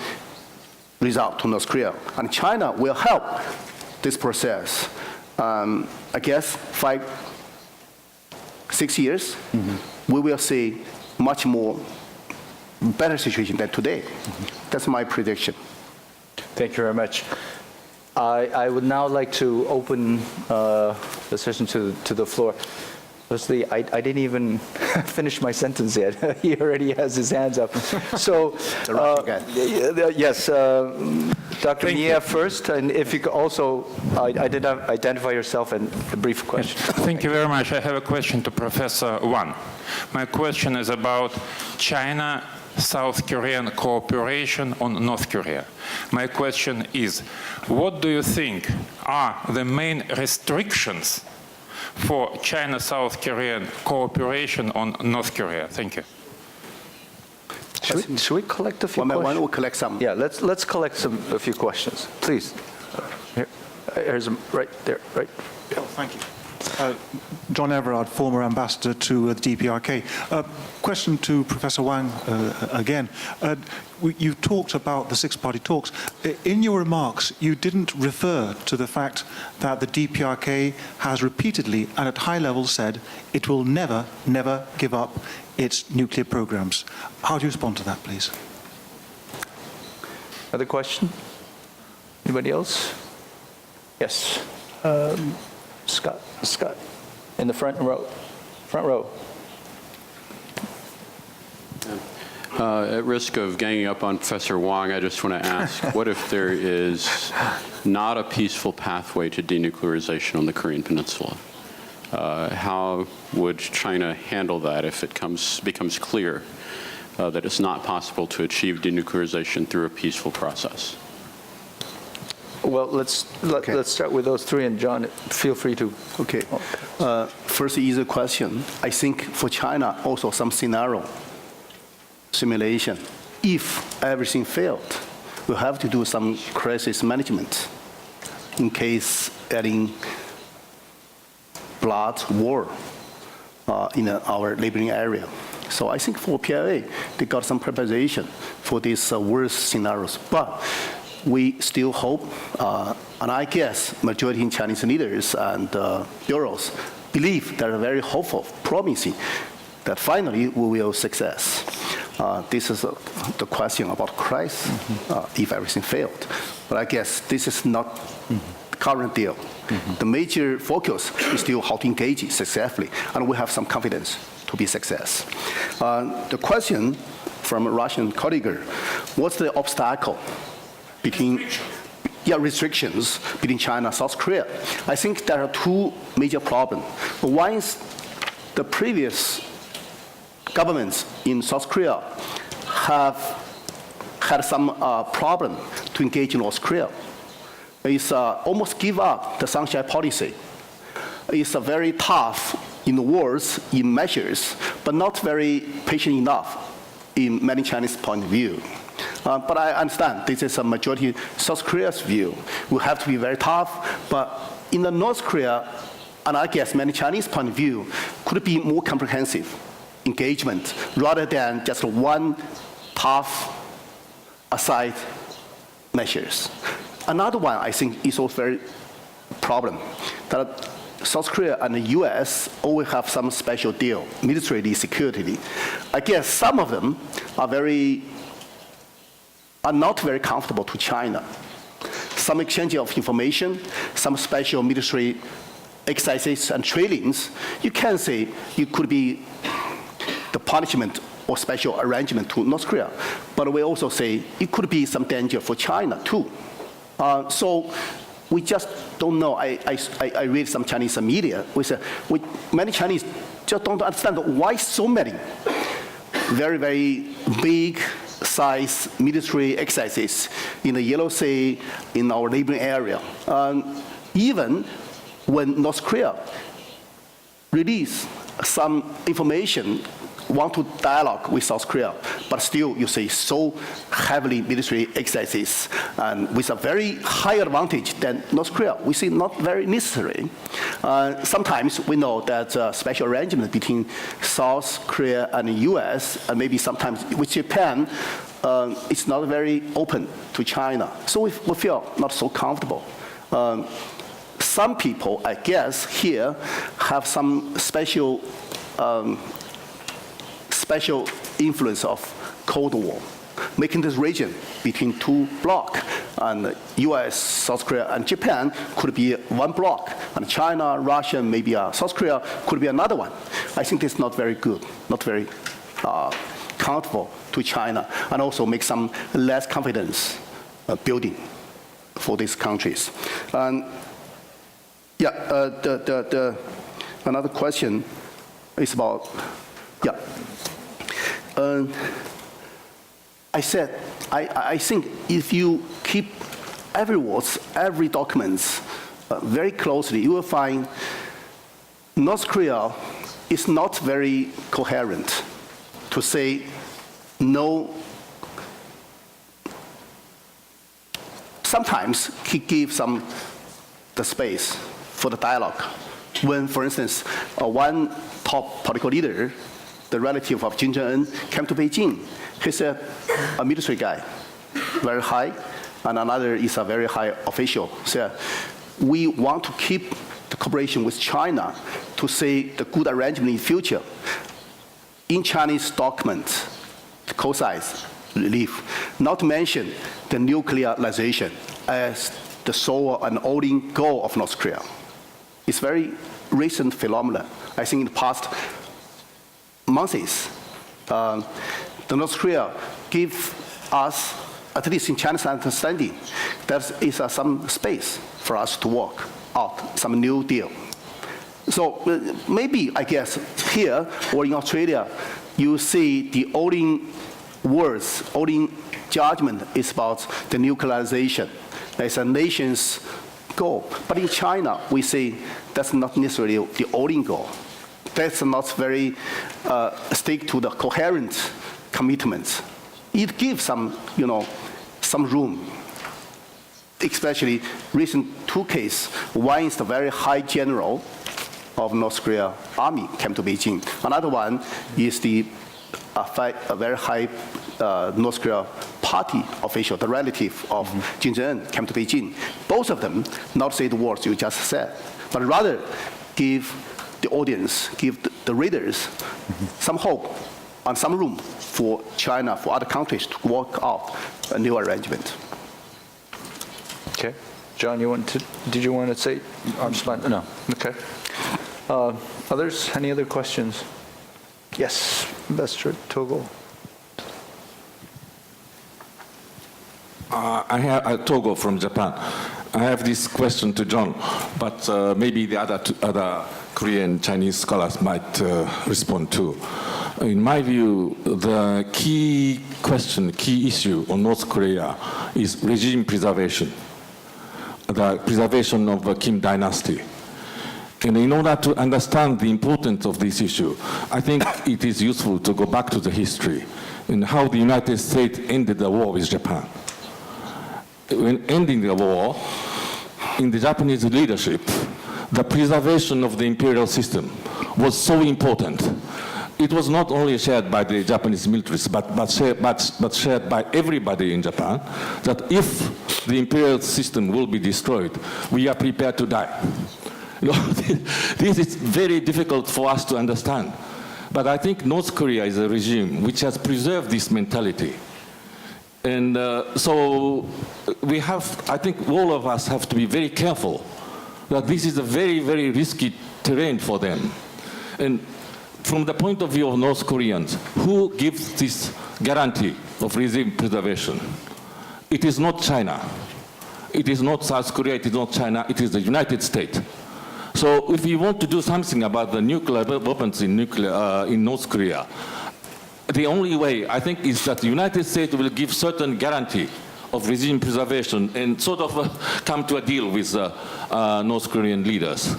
result to North Korea. And China will help this process. I guess 5-6 years, we will see much more better situation than today. That's my prediction. Thank you very much. I would now like to open the session to the floor. Firstly, I didn't even finish my sentence yet. He already has his hands up. So, yes, Dr. Mia first, and if you could also identify yourself and a brief question. Thank you very much. I have a question to Professor Wang. My question is about China-South Korean cooperation on North Korea. My question is, what do you think are the main restrictions for China-South Korean cooperation on North Korea? Thank you. Should we collect a few questions? One will collect some. Yeah, let's collect a few questions, please. Here's right there, right. Oh, thank you. John Everard, former ambassador to the DPRK. Question to Professor Wang again. You talked about the six-party talks. In your remarks, you didn't refer to the fact that the DPRK has repeatedly and at high levels said it will never, never give up its nuclear programs. How do you respond to that, please? Another question? Anybody else? Yes. Scott, in the front row. At risk of ganging up on Professor Wang, I just want to ask, what if there is not a peaceful pathway to denuclearization on the Korean Peninsula? How would China handle that if it becomes clear that it's not possible to achieve denuclearization through a peaceful process? Well, let's start with those three, and John, feel free to. Okay. First easy question. I think for China also some scenario simulation. If everything failed, we'll have to do some crisis management in case any blood war in our neighboring area. So I think for PLA, they got some preparation for these worst scenarios. But we still hope, and I guess majority in Chinese leaders and bureaus believe they're very hopeful, promising that finally we will success. This is the question about crisis, if everything failed. But I guess this is not the current deal. The major focus is still how to engage successfully, and we have some confidence to be success. The question from a Russian colleague, what's the obstacle between restrictions between China and South Korea? I think there are two major problems. One is the previous governments in South Korea have had some problem to engage in North Korea. It's almost give up the sunshine policy. It's very tough in words, in measures, but not very patient enough in many Chinese point of view. But I understand this is a majority South Korea's view. We have to be very tough, but in the North Korea, and I guess many Chinese point of view, could it be more comprehensive engagement rather than just one tough aside measures. Another one I think is also very problem that South Korea and the US always have some special deal, militarily, security. I guess some of them are not very comfortable to China. Some exchange of information, some special military exercises and trainings, you can say it could be the punishment or special arrangement to North Korea. But we also say it could be some danger for China too. So we just don't know. I read some Chinese media. Many Chinese just don't understand why so many very, very big size military exercises in the Yellow Sea, in our neighboring area. Even when North Korea release some information, want to dialogue with South Korea, but still you say so heavily military exercises and with a very high advantage than North Korea. We see not very necessary. Sometimes we know that special arrangement between South Korea and the US, and maybe sometimes with Japan, it's not very open to China. So we feel not so comfortable. Some people, I guess, here have some special influence of Cold War, making this region between two blocks, and US, South Korea, and Japan could be one block, and China, Russia, maybe South Korea could be another one. I think this is not very good, not very comfortable to China, and also make some less confidence building for these countries. And another question is about, I said, I think if you keep every words, every documents very closely, you will find North Korea is not very coherent to say no. Sometimes he gives the space for the dialogue. When, for instance, one top political leader, the relative of Kim Jong-un, came to Beijing, he's a military guy, very high, and another is a very high official. So we want to keep the cooperation with China to say the good arrangement in the future. In Chinese documents, the cosigns relief, not to mention the nuclearization as the sole and only goal of North Korea. It's very recent phenomenon. I think in the past months, the North Korea give us, at least in China's understanding, there is some space for us to work out some new deal. So maybe, I guess, here or in Australia, you see the only words, only judgment is about the nuclearization as a nation's goal. But in China, we say that's not necessarily the only goal. That's not very stick to the coherent commitments. It gives some, some room. Especially recent two cases. One is the very high general of North Korea Army came to Beijing. Another one is a very high North Korea party official, the relative of Kim Jong-un, came to Beijing. Both of them not say the words you just said, but rather give the audience, give the readers some hope and some room for China, for other countries to work out a new arrangement. Okay. John, did you want to say? No. Okay. Others? Any other questions? Yes, Ambassador Togo. I have Togo from Japan. I have this question to John, but maybe the other Korean Chinese scholars might respond too. In my view, the key issue on North Korea is regime preservation, the preservation of the Kim dynasty. And in order to understand the importance of this issue, I think it is useful to go back to the history and how the United States ended the war with Japan. When ending the war, in the Japanese leadership, the preservation of the imperial system was so important. It was not only shared by the Japanese militaries, but shared by everybody in Japan, that if the imperial system will be destroyed, we are prepared to die. This is very difficult for us to understand. But I think North Korea is a regime which has preserved this mentality. And so we have, I think all of us have to be very careful that this is a very, very risky terrain for them. And from the point of view of North Koreans, who gives this guarantee of regime preservation? It is not China. It is not South Korea, it is not China, it is the United States. So if we want to do something about the nuclear weapons in North Korea, the only way, I think, is that the United States will give certain guarantee of regime preservation and sort of come to a deal with North Korean leaders.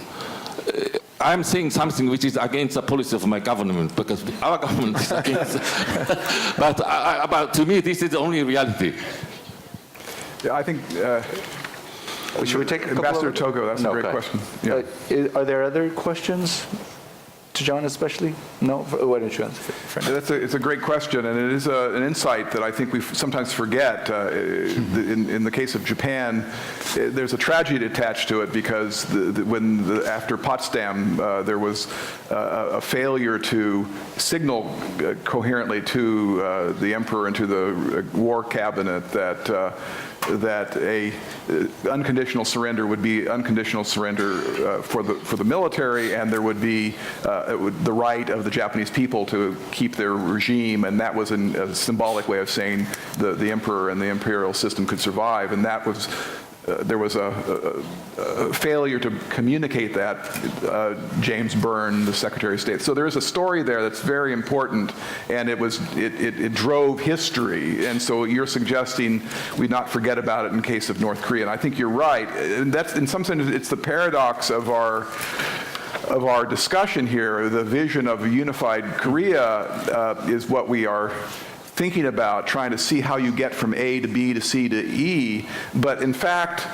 I'm saying something which is against the policy of my government, because our government is against but to me, this is the only reality. Yeah, I think... should we take a couple Ambassador of... Togo, that's a great question. Yeah. Are there other questions to John especially? No? Why don't you answer? It's a great question, and it is an insight that I think we sometimes forget. In the case of Japan, there's a tragedy attached to it because after Potsdam, there was a failure to signal coherently to the emperor and to the war cabinet that a unconditional surrender would be unconditional surrender for the military, and there would be the right of the Japanese people to keep their regime, and that was a symbolic way of saying the emperor and the imperial system could survive, and that was there was a failure to communicate that, James Byrne, the Secretary of State. So there is a story there that's very important, and it drove history. And so you're suggesting we not forget about it in case of North Korea. And I think you're right. And that's, in some sense, it's the paradox of our discussion here. The vision of a unified Korea is what we are thinking about, trying to see how you get from A to B to C to E, but in fact,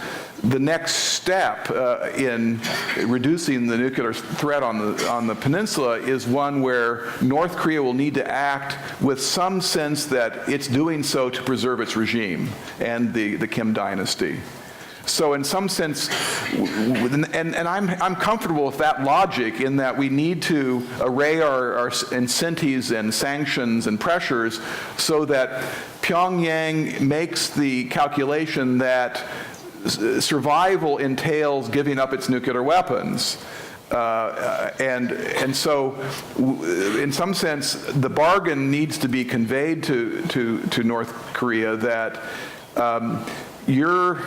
the next step in reducing the nuclear threat on the peninsula is one where North Korea will need to act with some sense that it's doing so to preserve its regime and the Kim dynasty. So in some sense, and I'm comfortable with that logic in that we need to array our incentives and sanctions and pressures so that Pyongyang makes the calculation that survival entails giving up its nuclear weapons. And so, in some sense, the bargain needs to be conveyed to North Korea that your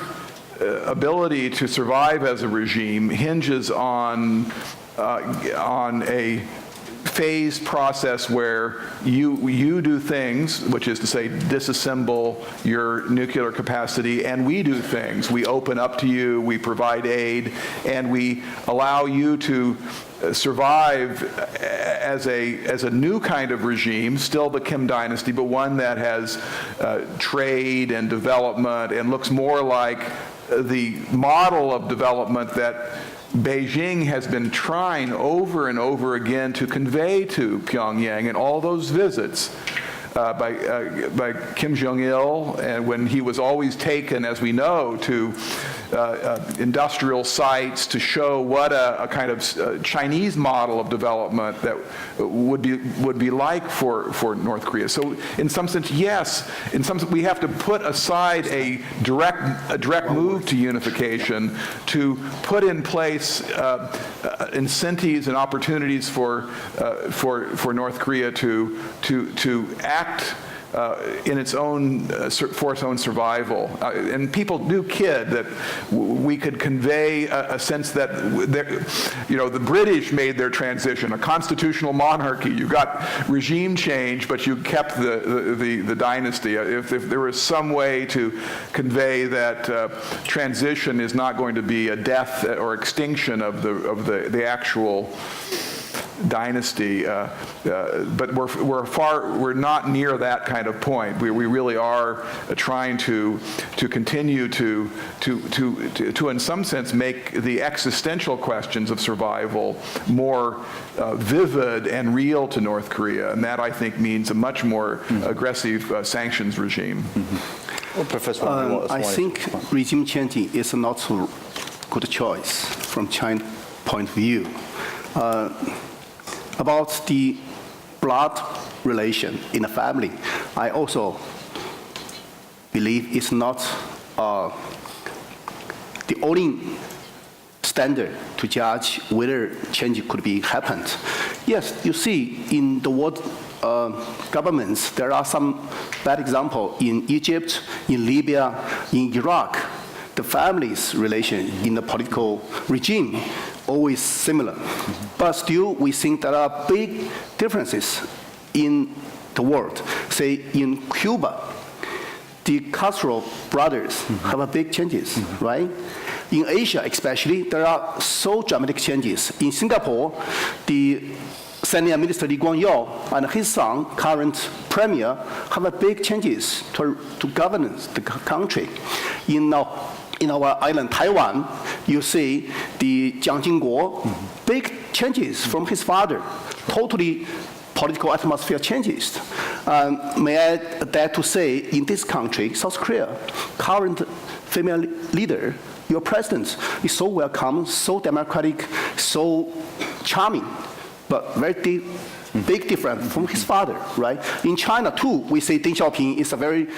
ability to survive as a regime hinges on a phased process where you do things, which is to say disassemble your nuclear capacity, and we do things. We open up to you, we provide aid, and we allow you to survive as a new kind of regime, still the Kim dynasty, but one that has trade and development and looks more like the model of development that Beijing has been trying over and over again to convey to Pyongyang in all those visits by Kim Jong-il, and when he was always taken, as we know, to industrial sites to show what a kind of Chinese model of development that would be like for North Korea. So in some sense, yes, in some sense we have to put aside a direct move to unification to put in place incentives and opportunities for North Korea to act in its own, for its own survival. And people do kid that we could convey a sense that, the British made their transition, a constitutional monarchy. You got regime change, but you kept the dynasty. If there was some way to convey that transition is not going to be a death or extinction of the actual dynasty, but we're not near that kind of point. We really are trying to continue to in some sense make the existential questions of survival more vivid and real to North Korea, and that I think means a much more aggressive sanctions regime. Well, Professor, I think regime changing is not a good choice from China's point of view. About the blood relation in the family, I also believe it's not the only standard to judge whether change could be happened. Yes, you see in the world governments, there are some bad examples in Egypt, in Libya, in Iraq. The family's relation in the political regime always similar. But still, we think there are big differences in the world. Say, in Cuba, the Castro brothers have a big changes, right? In Asia, especially, there are so dramatic changes. In Singapore, the Senior Minister Lee Kuan Yew and his son, current premier, have a big changes to governance the country. In our island, Taiwan, you see the Jiang Jingguo, big changes from his father, totally political atmosphere changes. May I dare to say, in this country, South Korea, current female leader, your president is so welcome, so democratic, so charming, but very big difference from his father, right? In China, too, we say Deng Xiaoping is a very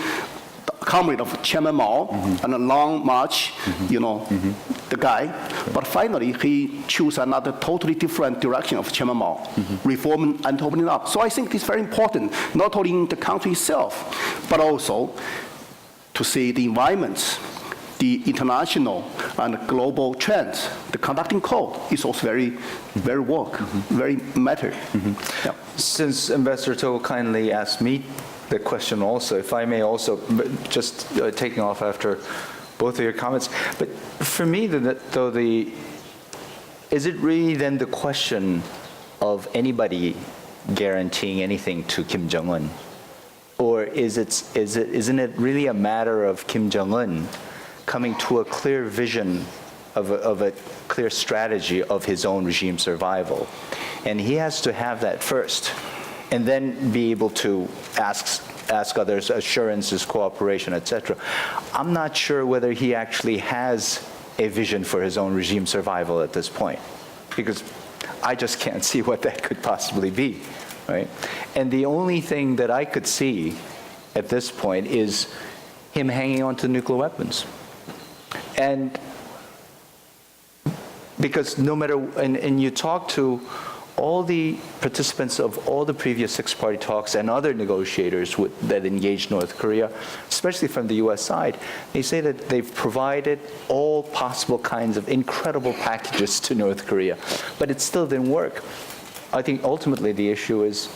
comrade of Chairman Mao and a long march, the guy. But finally, he chose another totally different direction of Chairman Mao, reform and opening up. So I think it's very important, not only in the country itself, but also to see the environment, the international and global trends. The conducting code is also very very matter. Yeah. Since Ambassador To kindly asked me the question also, if I may also, just taking off after both of your comments. But for me, though, is it really then the question of anybody guaranteeing anything to Kim Jong-un? Or isn't it really a matter of Kim Jong-un coming to a clear vision of a clear strategy of his own regime survival? And he has to have that first, and then be able to ask others assurances, cooperation, etc. I'm not sure whether he actually has a vision for his own regime survival at this point, because I just can't see what that could possibly be, right? And the only thing that I could see at this point is him hanging on to nuclear weapons. And because no matter, and you talk to all the participants of all the previous six-party talks and other negotiators that engaged North Korea, especially from the U.S. side, they say that they've provided all possible kinds of incredible packages to North Korea, but it still didn't work. I think ultimately the issue is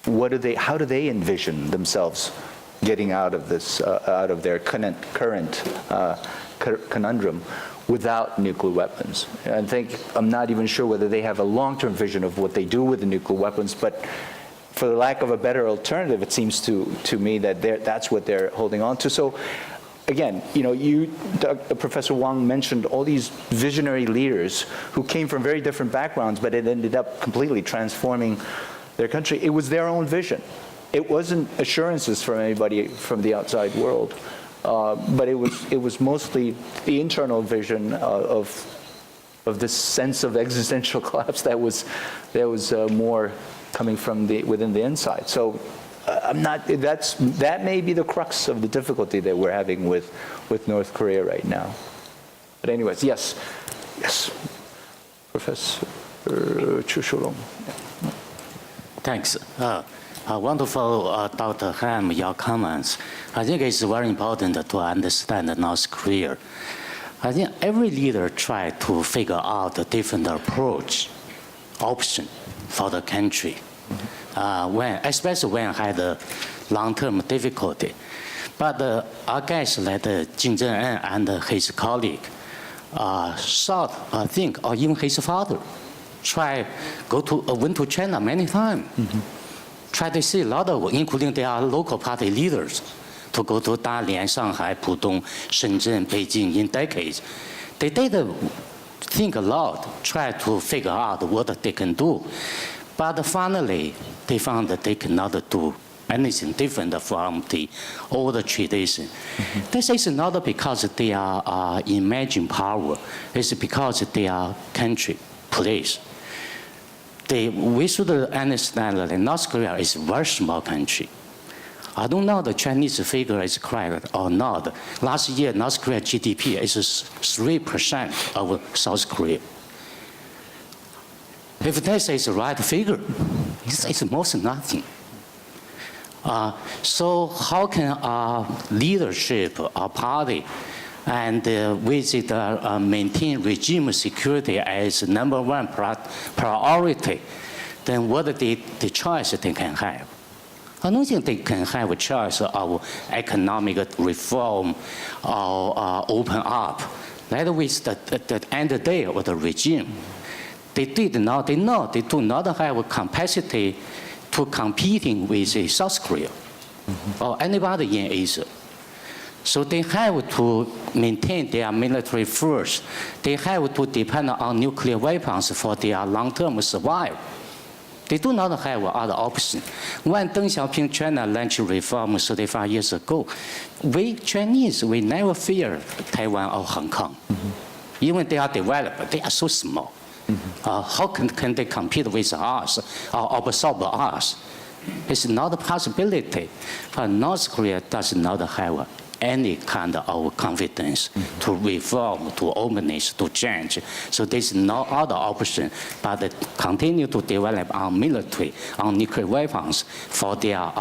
how do they envision themselves getting out of this, out of their current conundrum without nuclear weapons? I'm not even sure whether they have a long-term vision of what they do with the nuclear weapons, but for the lack of a better alternative, it seems to me that that's what they're holding on to. So again, Professor Wang mentioned all these visionary leaders who came from very different backgrounds, but it ended up completely transforming their country. It was their own vision. It wasn't assurances from anybody from the outside world, but it was mostly the internal vision of this sense of existential collapse that was more coming from within the inside. So that may be the crux of the difficulty that we're having with North Korea right now. But anyways, yes, Professor Chu Shulong. Thanks. I want to follow Dr. Ham, your comments. I think it's very important to understand North Korea. I think every leader tried to figure out a different approach, option for the country, especially when had a long-term difficulty. But I guess that Kim Jong-un and his colleague or even his father, went to China many times. Try to see a lot of, including their local party leaders, to go to Dalian, Shanghai, Pudong, Shenzhen, Beijing in decades. They did think a lot, try to figure out what they can do. But finally, they found that they cannot do anything different from the old tradition. This is not because they are imagining power. It's because they are country, place. We should understand that North Korea is a very small country. I don't know the Chinese figure is correct or not. Last year, North Korea GDP is 3% of South Korea. If this is the right figure, it's most nothing. So how can our leadership, our party, and maintain regime security as #1 priority? Then what are the choice they can have? I don't think they can have a choice of economic reform or open up. That was the end of the day of the regime. They do not have a capacity to competing with South Korea or anybody in Asia. So they have to maintain their military force. They have to depend on nuclear weapons for their long-term survival. They do not have other option. When Deng Xiaoping China launched reform 35 years ago, we Chinese, we never fear Taiwan or Hong Kong. Even they are developed, they are so small. How can they compete with us or absorb us? It's not a possibility. But North Korea does not have any kind of confidence to reform, to openness, to change. So there's no other option but to continue to develop our military, our nuclear weapons for their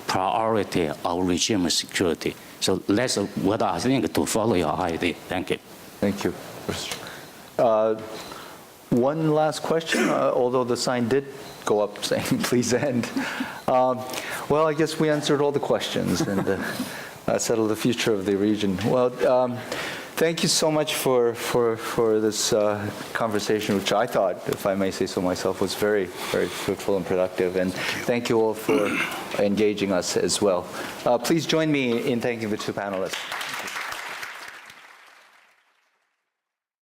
priority of regime security. So that's what I think to follow your idea. Thank you. Thank you. One last question, although the sign did go up saying please end. Well, I guess we answered all the questions and settled the future of the region. Well, thank you so much for this conversation, which I thought, if I may say so myself, was very, very fruitful and productive. And thank you all for engaging us as well. Please join me in thanking the two panelists.